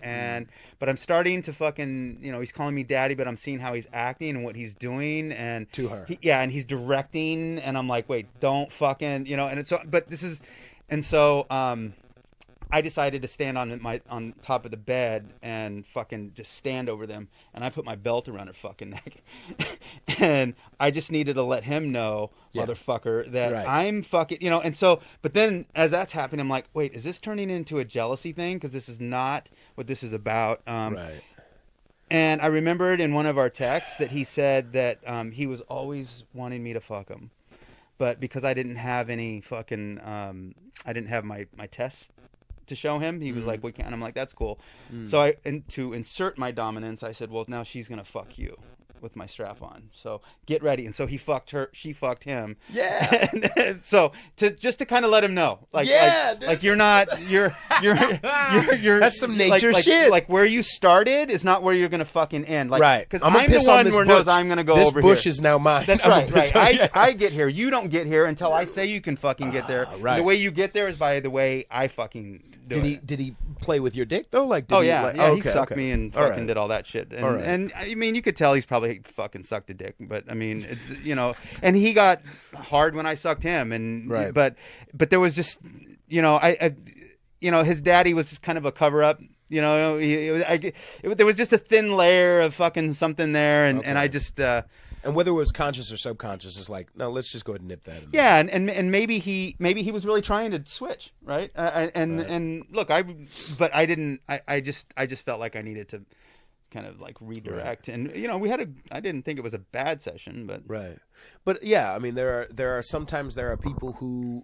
[SPEAKER 2] but I'm starting to fucking, you know, he's calling me daddy, but I'm seeing how he's acting and what he's doing, and
[SPEAKER 1] to her.
[SPEAKER 2] And he's directing, and I'm like, wait, don't fucking, you know, and it's so, but this is. And so I decided to stand on top of the bed and fucking just stand over them, and I put my belt around her fucking neck, and I just needed to let him know, motherfucker, that I'm fucking, you know. And so, but then as that's happening, I'm like, wait, is this turning into a jealousy thing? Because this is not what this is about.
[SPEAKER 1] Right.
[SPEAKER 2] And I remembered in one of our texts that he said that he was always wanting me to fuck him. But because I didn't have any fucking, I didn't have my test to show him, he was like, we can't. I'm like, that's cool. So to insert my dominance, I said, well, now she's going to fuck you. with my strap on. So get ready. And so he fucked her. She fucked him.
[SPEAKER 1] Yeah.
[SPEAKER 2] And so just to kind of let him know, like you're not you're
[SPEAKER 1] that's some nature shit.
[SPEAKER 2] Like where you started is not where you're gonna fucking end. Like,
[SPEAKER 1] right.
[SPEAKER 2] Because I'm the one who knows I'm gonna go
[SPEAKER 1] this
[SPEAKER 2] over here.
[SPEAKER 1] This bush is now mine.
[SPEAKER 2] That's right. I get here. You don't get here until I say you can fucking get there.
[SPEAKER 1] Right.
[SPEAKER 2] The way you get there is by the way I fucking do it.
[SPEAKER 1] Did he play with your dick though? Like,
[SPEAKER 2] he sucked me and fucking did all that shit. And,
[SPEAKER 1] right.
[SPEAKER 2] and I mean, you could tell he's probably fucking sucked a dick. But I mean, it's, you know, and he got hard when I sucked him. And
[SPEAKER 1] right.
[SPEAKER 2] but there was just, you know, his daddy was just kind of a cover up. You know, there was just a thin layer of fucking something there, and I just.
[SPEAKER 1] And whether it was conscious or subconscious, is like, no, let's just go ahead and nip that.
[SPEAKER 2] Yeah, and maybe he was really trying to switch, right? And look, I didn't. I just felt like I needed to kind of like redirect, and you know, I didn't think it was a bad session, but
[SPEAKER 1] right. But yeah, I mean, there are sometimes there are people who,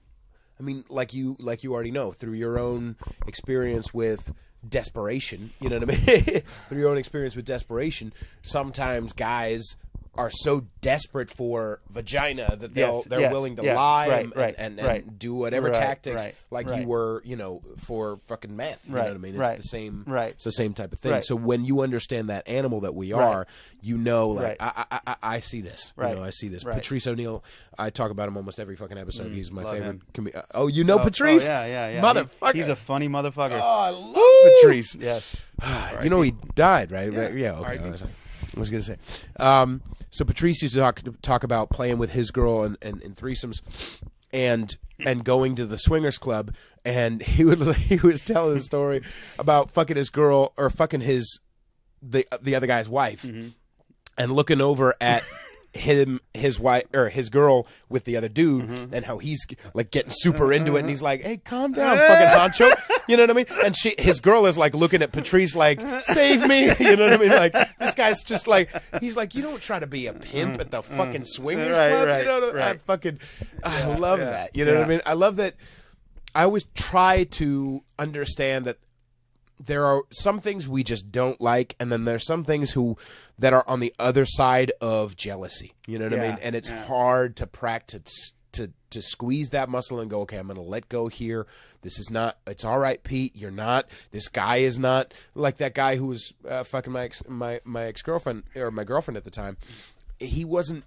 [SPEAKER 1] I mean, like you already know through your own experience with desperation, you know what I mean? Through your own experience with desperation, sometimes guys are so desperate for vagina that they're willing to lie and do whatever tactics you were, you know, for fucking meth. You know what I mean? It's the same. It's the same type of thing. So when you understand that animal that we are, you know, like I see this. You know, I see this. Patrice O'Neal, I talk about him almost every fucking episode. He's my favorite. Oh, you know Patrice?
[SPEAKER 2] Yeah.
[SPEAKER 1] Motherfucker.
[SPEAKER 2] He's a funny motherfucker.
[SPEAKER 1] Oh, I love Patrice.
[SPEAKER 2] Yes.
[SPEAKER 1] You know he died, right? Yeah. Okay. I was gonna say. So Patrice used to talk about playing with his girl and threesomes, and going to the swingers club, and he was telling a story about fucking his girl or fucking the other guy's wife, and looking over at his wife or his girl with the other dude, and how he's like getting super into it, and he's like, "Hey, calm down, fucking honcho," you know what I mean? And his girl is like looking at Patrice like, "Save me," you know what I mean? Like this guy's just like, he's like, "You don't try to be a pimp at the fucking swingers club," you know? I love that, you know what I mean? I love that. I always try to understand that there are some things we just don't like, and then there's some things that are on the other side of jealousy. You know what I mean? And it's hard to practice to squeeze that muscle and go, okay, I'm going to let go here. This is not. It's all right, Pete. You're not. This guy is not like that guy who was fucking my ex-girlfriend or my girlfriend at the time. He wasn't.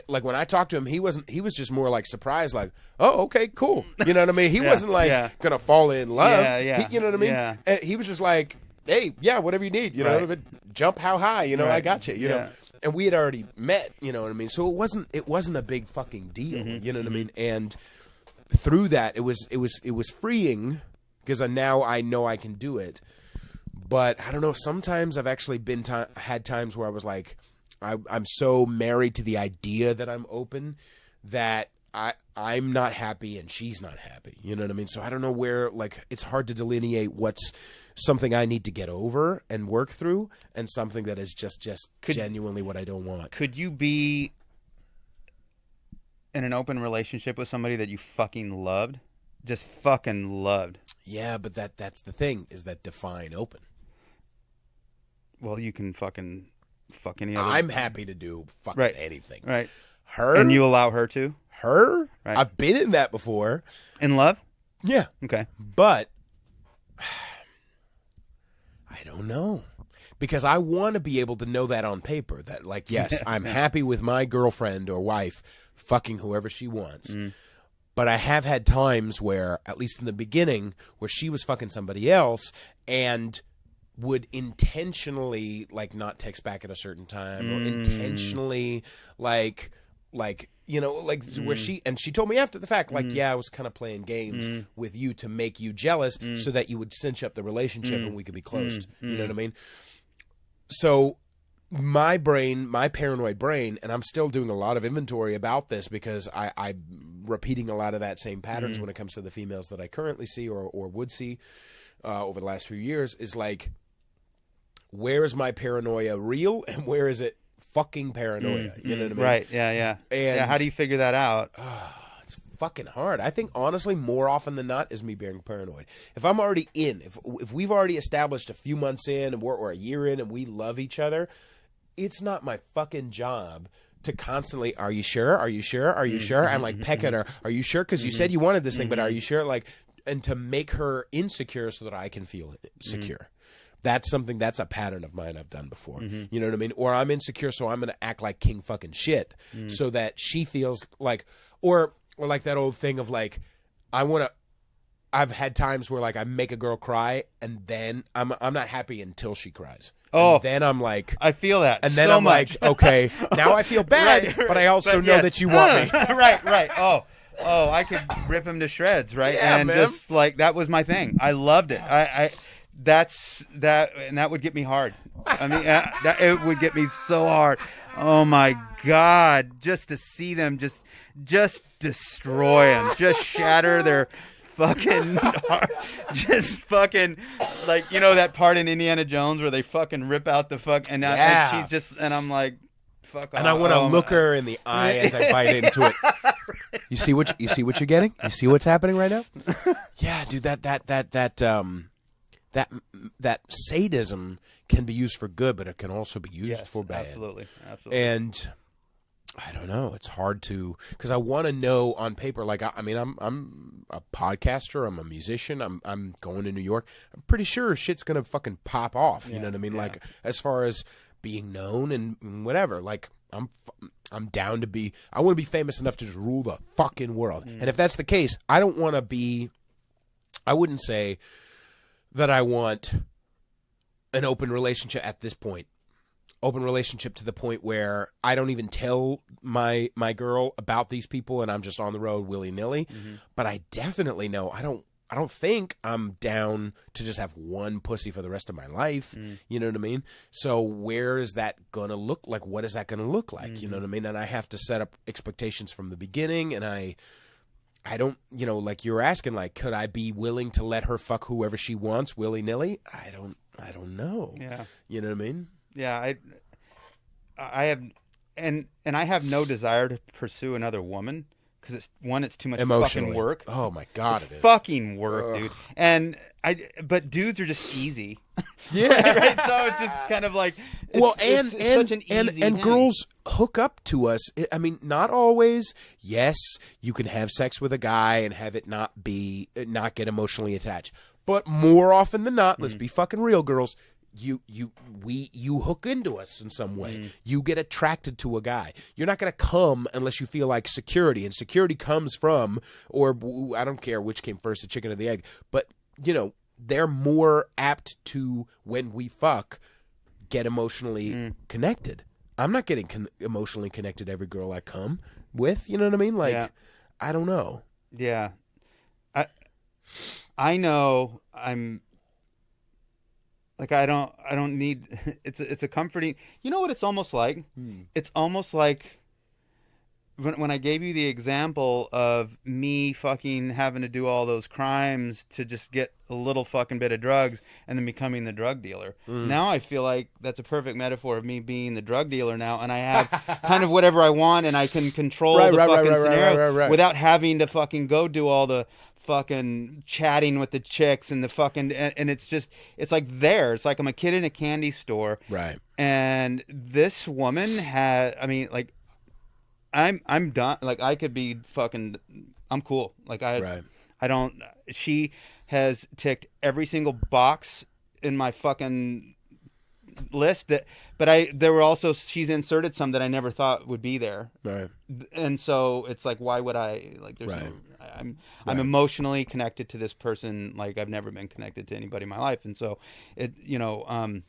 [SPEAKER 1] Like when I talked to him, he was just more like surprised, like, oh, okay, cool. You know what I mean? He wasn't like gonna fall in love. You know what I mean?
[SPEAKER 2] Yeah.
[SPEAKER 1] He was just like, hey, yeah, whatever you need. You know what I mean? Jump how high? You know, I got you. You know. And we had already met. You know what I mean? So it wasn't a big fucking deal. You know what I mean? And through that, it was freeing because now I know I can do it. But I don't know. Sometimes I've actually had times where I was like, I'm so married to the idea that I'm open that I'm not happy and she's not happy. You know what I mean? So I don't know where, like, it's hard to delineate what's something I need to get over and work through and something that is just genuinely what I don't want.
[SPEAKER 2] Could you be in an open relationship with somebody that you fucking loved? Just fucking loved.
[SPEAKER 1] Yeah, but that's the thing, is that define open.
[SPEAKER 2] Well, you can fucking fuck any other.
[SPEAKER 1] I'm happy to do fucking anything.
[SPEAKER 2] Right.
[SPEAKER 1] Her?
[SPEAKER 2] And you allow her to?
[SPEAKER 1] Her?
[SPEAKER 2] Right.
[SPEAKER 1] I've been in that before.
[SPEAKER 2] In love?
[SPEAKER 1] Yeah.
[SPEAKER 2] Okay.
[SPEAKER 1] But I don't know. Because I want to be able to know that on paper. That, like, yes, I'm happy with my girlfriend or wife fucking whoever she wants. But I have had times where, at least in the beginning, where she was fucking somebody else and would intentionally like not text back at a certain time or intentionally like you know, like where she told me after the fact, like, yeah, I was kind of playing games with you to make you jealous so that you would cinch up the relationship and we could be closed. You know what I mean? So my paranoid brain, and I'm still doing a lot of inventory about this because I'm repeating a lot of that same patterns when it comes to the females that I currently see or would see over the last few years, is like, where is my paranoia real and where is it fucking paranoia? You know what I mean?
[SPEAKER 2] Right. Yeah.
[SPEAKER 1] And
[SPEAKER 2] how do you figure that out?
[SPEAKER 1] It's fucking hard. I think honestly, more often than not, is me being paranoid. If I'm already in, if we've already established a few months in and we're a year in and we love each other, it's not my fucking job to constantly, are you sure? Are you sure? Are you sure? And like peck at her. Are you sure? Because you said you wanted this thing, but are you sure? Like, and to make her insecure so that I can feel secure. That's a pattern of mine I've done before. You know what I mean? Or I'm insecure, so I'm going to act like king fucking shit so that she feels like, or like that old thing of like, I've had times where like I make a girl cry and then I'm not happy until she cries.
[SPEAKER 2] Oh,
[SPEAKER 1] and then I'm like,
[SPEAKER 2] I feel that.
[SPEAKER 1] And then
[SPEAKER 2] so
[SPEAKER 1] I'm
[SPEAKER 2] much.
[SPEAKER 1] like, okay, now I feel bad, but I also know that you want me.
[SPEAKER 2] Right. Oh, I could rip him to shreds, right?
[SPEAKER 1] Yeah,
[SPEAKER 2] and
[SPEAKER 1] man.
[SPEAKER 2] just like that was my thing. I loved it. That's that, and that would get me hard. I mean, it would get me so hard. Oh my God, just to see them just destroy them, just shatter their fucking heart. Just fucking like, you know that part in Indiana Jones where they fucking rip out the fuck and she's just, and I'm like, fuck off.
[SPEAKER 1] And I want to look her in the eye as I bite into it. You see what you're getting? You see what's happening right now? Yeah, dude, that sadism can be used for good, but it can also be used for bad.
[SPEAKER 2] Absolutely.
[SPEAKER 1] And I don't know. It's hard to, because I want to know on paper. Like, I mean, I'm a podcaster. I'm a musician. I'm going to New York. I'm pretty sure shit's gonna fucking pop off. You know what I mean? Yeah. Like, as far as being known and whatever. Like, I'm down to be. I want to be famous enough to just rule the fucking world. And if that's the case, I don't want to be. I wouldn't say that I want an open relationship at this point. Open relationship to the point where I don't even tell my girl about these people and I'm just on the road willy-nilly. But I definitely know I don't think I'm down to just have one pussy for the rest of my life. You know what I mean? So where is that going to look like? What is that going to look like? You know what I mean? And I have to set up expectations from the beginning, and I don't, you know, like you're asking, like, could I be willing to let her fuck whoever she wants willy-nilly? I don't know. Yeah. You know what I mean?
[SPEAKER 2] Yeah, I have, and I have no desire to pursue another woman because it's too much fucking work.
[SPEAKER 1] Oh my God,
[SPEAKER 2] it's fucking work, dude. And but dudes are just easy.
[SPEAKER 1] Yeah,
[SPEAKER 2] right. So it's just kind of like, it's such an easy thing.
[SPEAKER 1] And girls hook up to us. I mean, not always. Yes, you can have sex with a guy and have it not get emotionally attached. But more often than not, let's be fucking real, girls. You hook into us in some way. You get attracted to a guy. You're not going to come unless you feel like security, and security comes from, or I don't care which came first, the chicken or the egg, but you know, they're more apt to, when we fuck, get emotionally connected. I'm not getting emotionally connected to every girl I come with. You know what I mean? Like, I don't know.
[SPEAKER 2] Yeah, I know I'm. Like, I don't need, it's a comforting, you know what it's almost like? It's almost like when I gave you the example of me fucking having to do all those crimes to just get a little fucking bit of drugs and then becoming the drug dealer. Now I feel like that's a perfect metaphor of me being the drug dealer now, and I have kind of whatever I want, and I can control the fucking scenario without having to fucking go do all the fucking chatting with the chicks and the fucking, and it's like it's like I'm a kid in a candy store, right? And this woman like I'm done. Like, I could be fucking, I'm cool. Like, I don't. She has ticked every single box in my fucking list there were also, she's inserted some that I never thought would be there, right? And so it's like, why would I, like, there's I'm emotionally connected to this person like I've never been connected to anybody in my life, and so it, you know,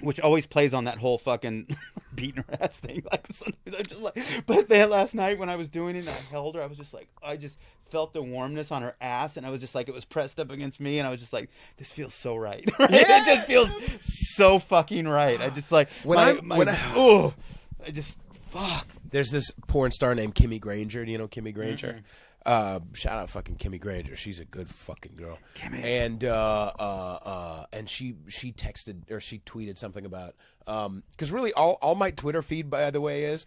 [SPEAKER 2] which always plays on that whole fucking beating her ass thing. Like, sometimes I'm just like, but then last night when I was doing it and I held her, I was just like, I just felt the warmness on her ass, and I was just like, it was pressed up against me, and I was just like, this feels so right. Right? Yeah. It just feels so fucking right. I just like, I just, fuck.
[SPEAKER 1] There's this porn star named Kimmy Granger. Do you know Kimmy Granger? Shout out fucking Kimmy Granger. She's a good fucking girl. Kimmy. And she texted, or she tweeted something about, because really all my Twitter feed, by the way, is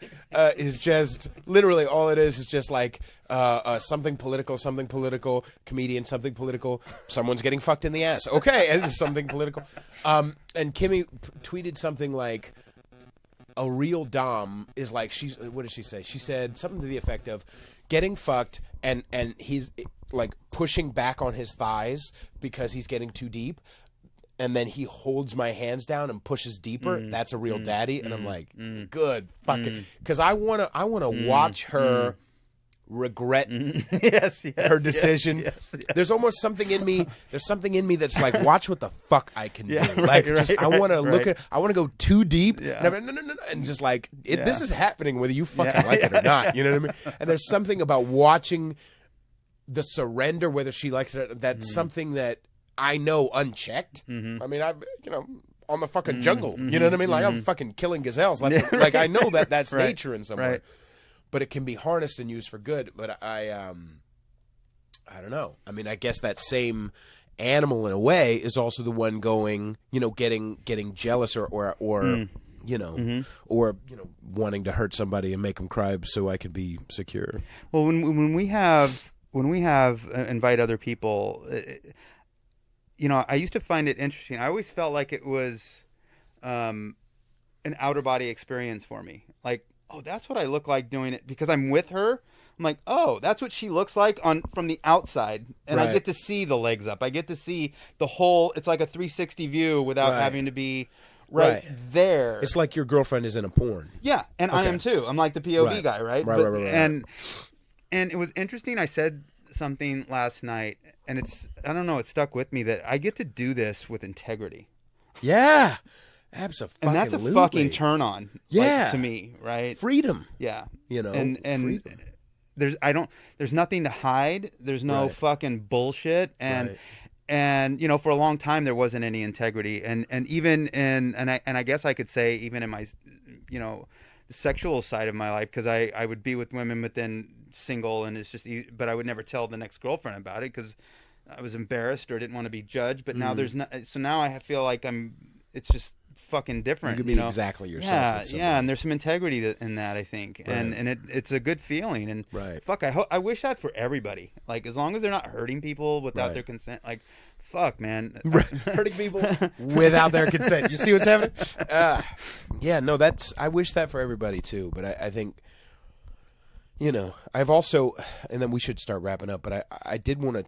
[SPEAKER 1] just literally all it is just like something political, comedian, something political, someone's getting fucked in the ass. Okay, and something political. And Kimmy tweeted something like, a real dom is like what did she say? She said something to the effect of getting fucked and he's like pushing back on his thighs because he's getting too deep, and then he holds my hands down and pushes deeper. That's a real daddy. And I'm like, good fucking, because I wanna watch her regret her decision. Yes. There's almost something in me. There's something in me that's like, watch what the fuck I can do. Like, I want to look at. I want to go too deep. No, and just like this is happening whether you fucking like it or not. You know what I mean? And there's something about watching the surrender, whether she likes it or not, that's something that I know unchecked. I mean, on the fucking jungle. You know what I mean? Like I'm fucking killing gazelles. Like I know that's nature in some way. But it can be harnessed and used for good. But I don't know. I mean, I guess that same animal in a way is also the one going, getting jealous or wanting to hurt somebody and make them cry so I can be secure.
[SPEAKER 2] Well, when we have invite other people, I used to find it interesting. I always felt like it was an outer body experience for me. Like, oh, that's what I look like doing it because I'm with her. I'm like, oh, that's what she looks like from the outside, and I get to see the legs up. I get to see the whole. It's like a 360 view without having to be there.
[SPEAKER 1] It's like your girlfriend is in a porn.
[SPEAKER 2] Yeah, and I am too. I'm like the POV guy, right? Right. And it was interesting. I said something last night, and I don't know, it stuck with me that I get to do this with integrity.
[SPEAKER 1] Yeah. Absolutely.
[SPEAKER 2] And that's a fucking turn on, to me, right?
[SPEAKER 1] Freedom.
[SPEAKER 2] Yeah.
[SPEAKER 1] And freedom.
[SPEAKER 2] There's nothing to hide. There's no fucking bullshit. And for a long time there wasn't any integrity. And even I guess I could say even in my the sexual side of my life, because I would be with women but then single, and it's just, but I would never tell the next girlfriend about it because I was embarrassed or didn't want to be judged. But now there's not, so now I feel like it's just fucking different.
[SPEAKER 1] You can be exactly yourself.
[SPEAKER 2] Yeah, and there's some integrity in that, I think, and it's a good feeling. And fuck, I wish that for everybody. Like, as long as they're not hurting people without their consent. Like, fuck, man,
[SPEAKER 1] hurting people without their consent. You see what's happening? I wish that for everybody too. But I think, I've also, and then we should start wrapping up. But I did want to.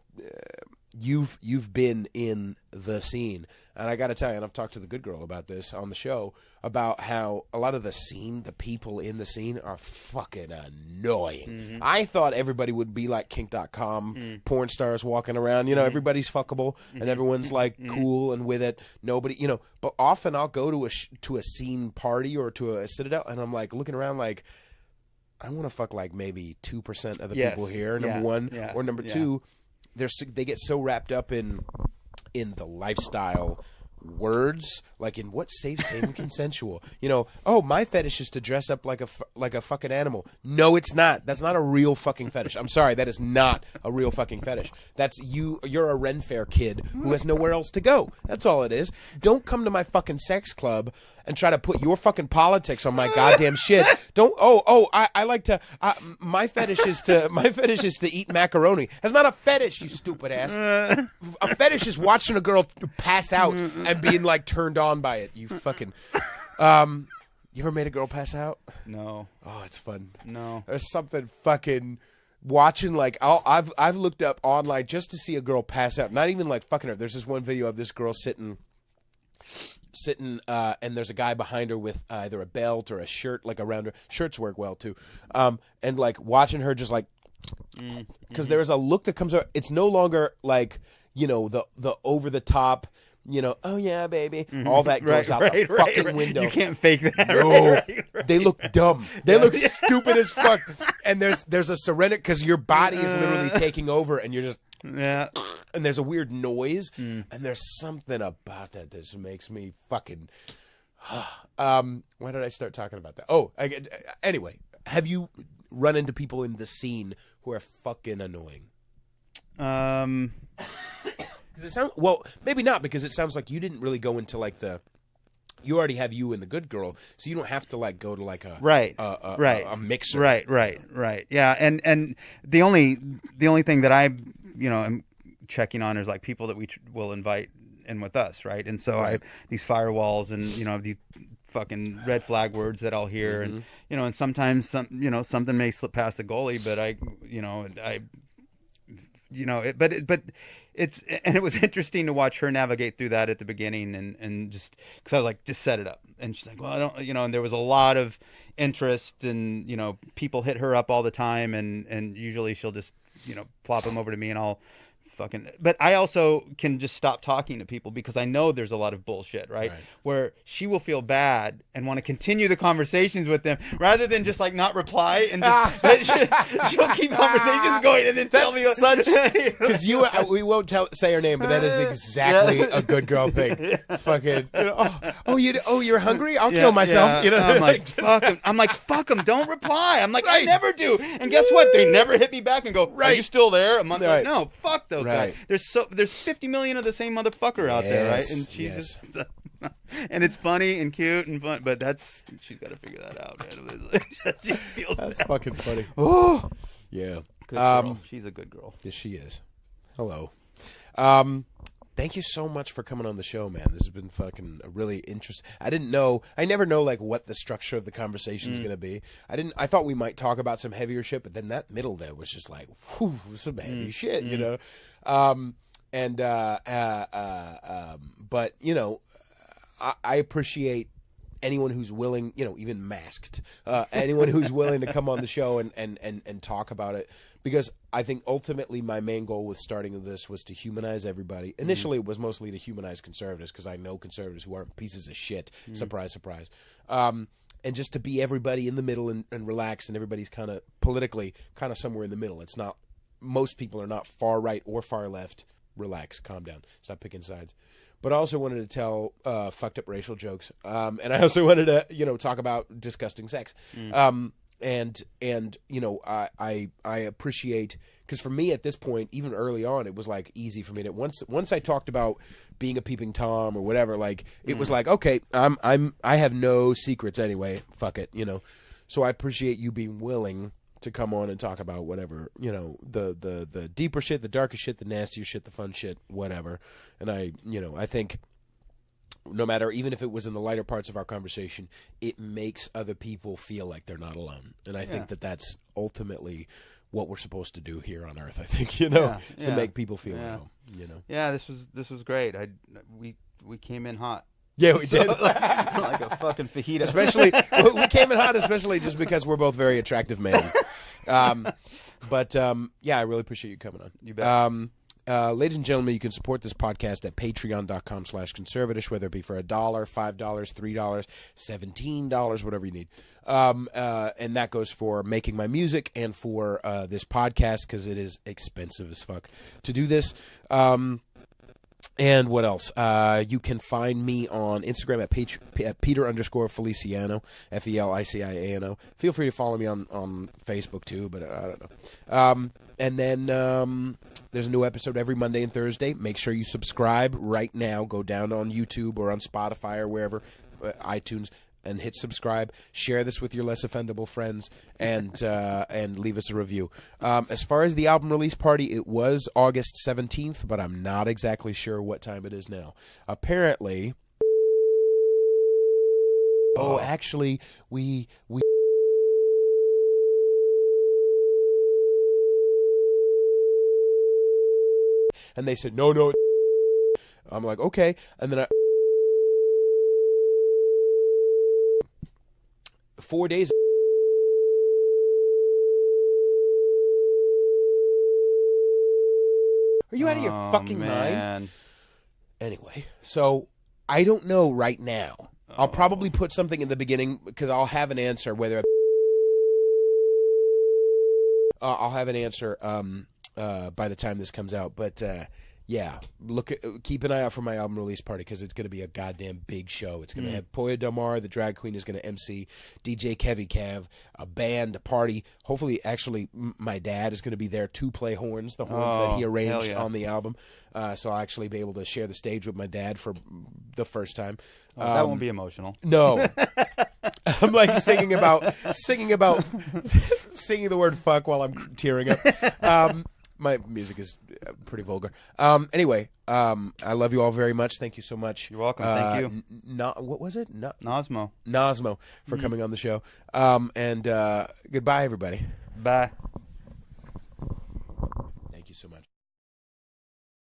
[SPEAKER 1] You've been in the scene, and I got to tell you, and I've talked to the good girl about this on the show, about how a lot of the people in the scene are fucking annoying. I thought everybody would be like kink.com porn stars walking around, everybody's fuckable and everyone's like cool and with it. Nobody, but often I'll go to a scene party or to a Citadel, and I'm like looking around like, I want to fuck like maybe 2% of the people here, number one, or number two. They get so wrapped up in the lifestyle words, like in what's safe and consensual. Oh, my fetish is to dress up like a fucking animal. No, it's not. That's not a real fucking fetish. I'm sorry, that is not a real fucking fetish. That's you're a Ren Fair kid who has nowhere else to go. That's all it is. Don't come to my fucking sex club and try to put your fucking politics on my goddamn shit. Don't. I like to. My fetish is to eat macaroni. That's not a fetish, you stupid ass. A fetish is watching a girl pass out and being like turned on by it. You fucking. You ever made a girl pass out?
[SPEAKER 2] No.
[SPEAKER 1] Oh, it's fun.
[SPEAKER 2] No.
[SPEAKER 1] There's something fucking watching, like I've looked up online just to see a girl pass out. Not even like fucking her. There's this one video of this girl sitting, and there's a guy behind her with either a belt or a shirt like around her. Shirts work well too. And like watching her just like, because there's a look that comes out. It's no longer like the over the top. Oh yeah, baby. All that goes out the fucking window.
[SPEAKER 2] You can't fake that.
[SPEAKER 1] No, they look dumb. They look stupid as fuck. And there's a serenity because your body is literally taking over, and you're just And there's a weird noise, and there's something about that just makes me fucking. Why did I start talking about that? Oh, anyway, have you run into people in the scene who are fucking annoying? Maybe not, because it sounds like you didn't really go into like you already have you and the good girl, so you don't have to like go to like a a mixer.
[SPEAKER 2] Right. Yeah, and the only thing that I am checking on is like people that we will invite in with us, right? And so I have these firewalls and these fucking red flag words that I'll hear, and and sometimes something may slip past the goalie, but it was interesting to watch her navigate through that at the beginning, and just because I was like, just set it up, and she's like, well, I don't, and there was a lot of interest, and people hit her up all the time, and usually she'll just plop them over to me, and I'll but I also can just stop talking to people because I know there's a lot of bullshit, right? Where she will feel bad and want to continue the conversations with them rather than just like not reply and just she'll keep conversations going and then tell me
[SPEAKER 1] such because we won't say her name, but that is exactly a good girl thing. Fucking you're hungry? I'll kill myself.
[SPEAKER 2] I'm like fuck them. I'm like fuck them. Don't reply. I'm like I never do. And guess what? They never hit me back and go, are you still there? A month like, no, fuck those guys. There's 50 million of the same motherfucker out there, right? And she's just, and it's funny and cute and fun, but she's got to figure that out, man. She feels
[SPEAKER 1] that's fucking funny.
[SPEAKER 2] Oh,
[SPEAKER 1] yeah.
[SPEAKER 2] Good girl. She's a good girl.
[SPEAKER 1] Yes, she is. Hello. Thank you so much for coming on the show, man. This has been fucking really interesting. I never know like what the structure of the conversation is going to be. I thought we might talk about some heavier shit, but then that middle there was just like, whew, some heavy shit, but I appreciate anyone who's willing, even masked, anyone who's willing to come on the show and talk about it, because I think ultimately my main goal with starting this was to humanize everybody. Initially, it was mostly to humanize conservatives, because I know conservatives who aren't pieces of shit. Surprise, surprise. And just to be everybody in the middle and relax, and everybody's kind of politically kind of somewhere in the middle. It's not, most people are not far right or far left. Relax, calm down, stop picking sides. But I also wanted to tell fucked up racial jokes, and I also wanted to talk about disgusting sex, and I appreciate, because for me at this point, even early on, it was like easy for me to once I talked about being a peeping Tom or whatever, like it was like, okay, I have no secrets anyway, fuck it, So I appreciate you being willing to come on and talk about whatever, the deeper shit, the darker shit, the nastier shit, the fun shit, whatever. And I think no matter, even if it was in the lighter parts of our conversation, it makes other people feel like they're not alone. And I think that that's ultimately what we're supposed to do here on Earth. I think, is to make people feel at home,
[SPEAKER 2] Yeah, this was great. We came in hot.
[SPEAKER 1] Yeah, we did.
[SPEAKER 2] Like a fucking fajita.
[SPEAKER 1] Especially, we came in hot, especially just because we're both very attractive men. But I really appreciate you coming on.
[SPEAKER 2] You bet.
[SPEAKER 1] Ladies and gentlemen, you can support this podcast at patreon.com/conservatish, whether it be for $1, $5, $3, $17, whatever you need. And that goes for making my music and for this podcast, because it is expensive as fuck to do this. And what else? You can find me on Instagram at Peter_Feliciano, FELICIANO. Feel free to follow me on Facebook too, but I don't know. And then there's a new episode every Monday and Thursday. Make sure you subscribe right now. Go down on YouTube or on Spotify or wherever, iTunes, and hit subscribe. Share this with your less offendable friends, and leave us a review. As far as the album release party, it was August 17th, but I'm not exactly sure what time it is now. Apparently, actually, we and they said no. I'm like, okay, and then 4 days. Are you out of your fucking mind? Anyway, so I don't know right now. I'll probably put something in the beginning, because I'll have an answer whether I'll have an answer by the time this comes out. But keep an eye out for my album release party, because it's going to be a goddamn big show. It's going to have Poya Del Mar, the drag queen, is going to MC, DJ Kevy Cav, a band, a party. Hopefully, actually, my dad is going to be there to play horns, the horns that he arranged on the album. So I'll actually be able to share the stage with my dad for the first time.
[SPEAKER 2] That won't be emotional.
[SPEAKER 1] No. I'm like singing the word fuck while I'm tearing up. My music is pretty vulgar. Anyway, I love you all very much. Thank you so much.
[SPEAKER 2] You're welcome. Thank you.
[SPEAKER 1] What was it?
[SPEAKER 2] Nosmo
[SPEAKER 1] for coming on the show. And goodbye, everybody.
[SPEAKER 2] Bye.
[SPEAKER 1] Thank you so much.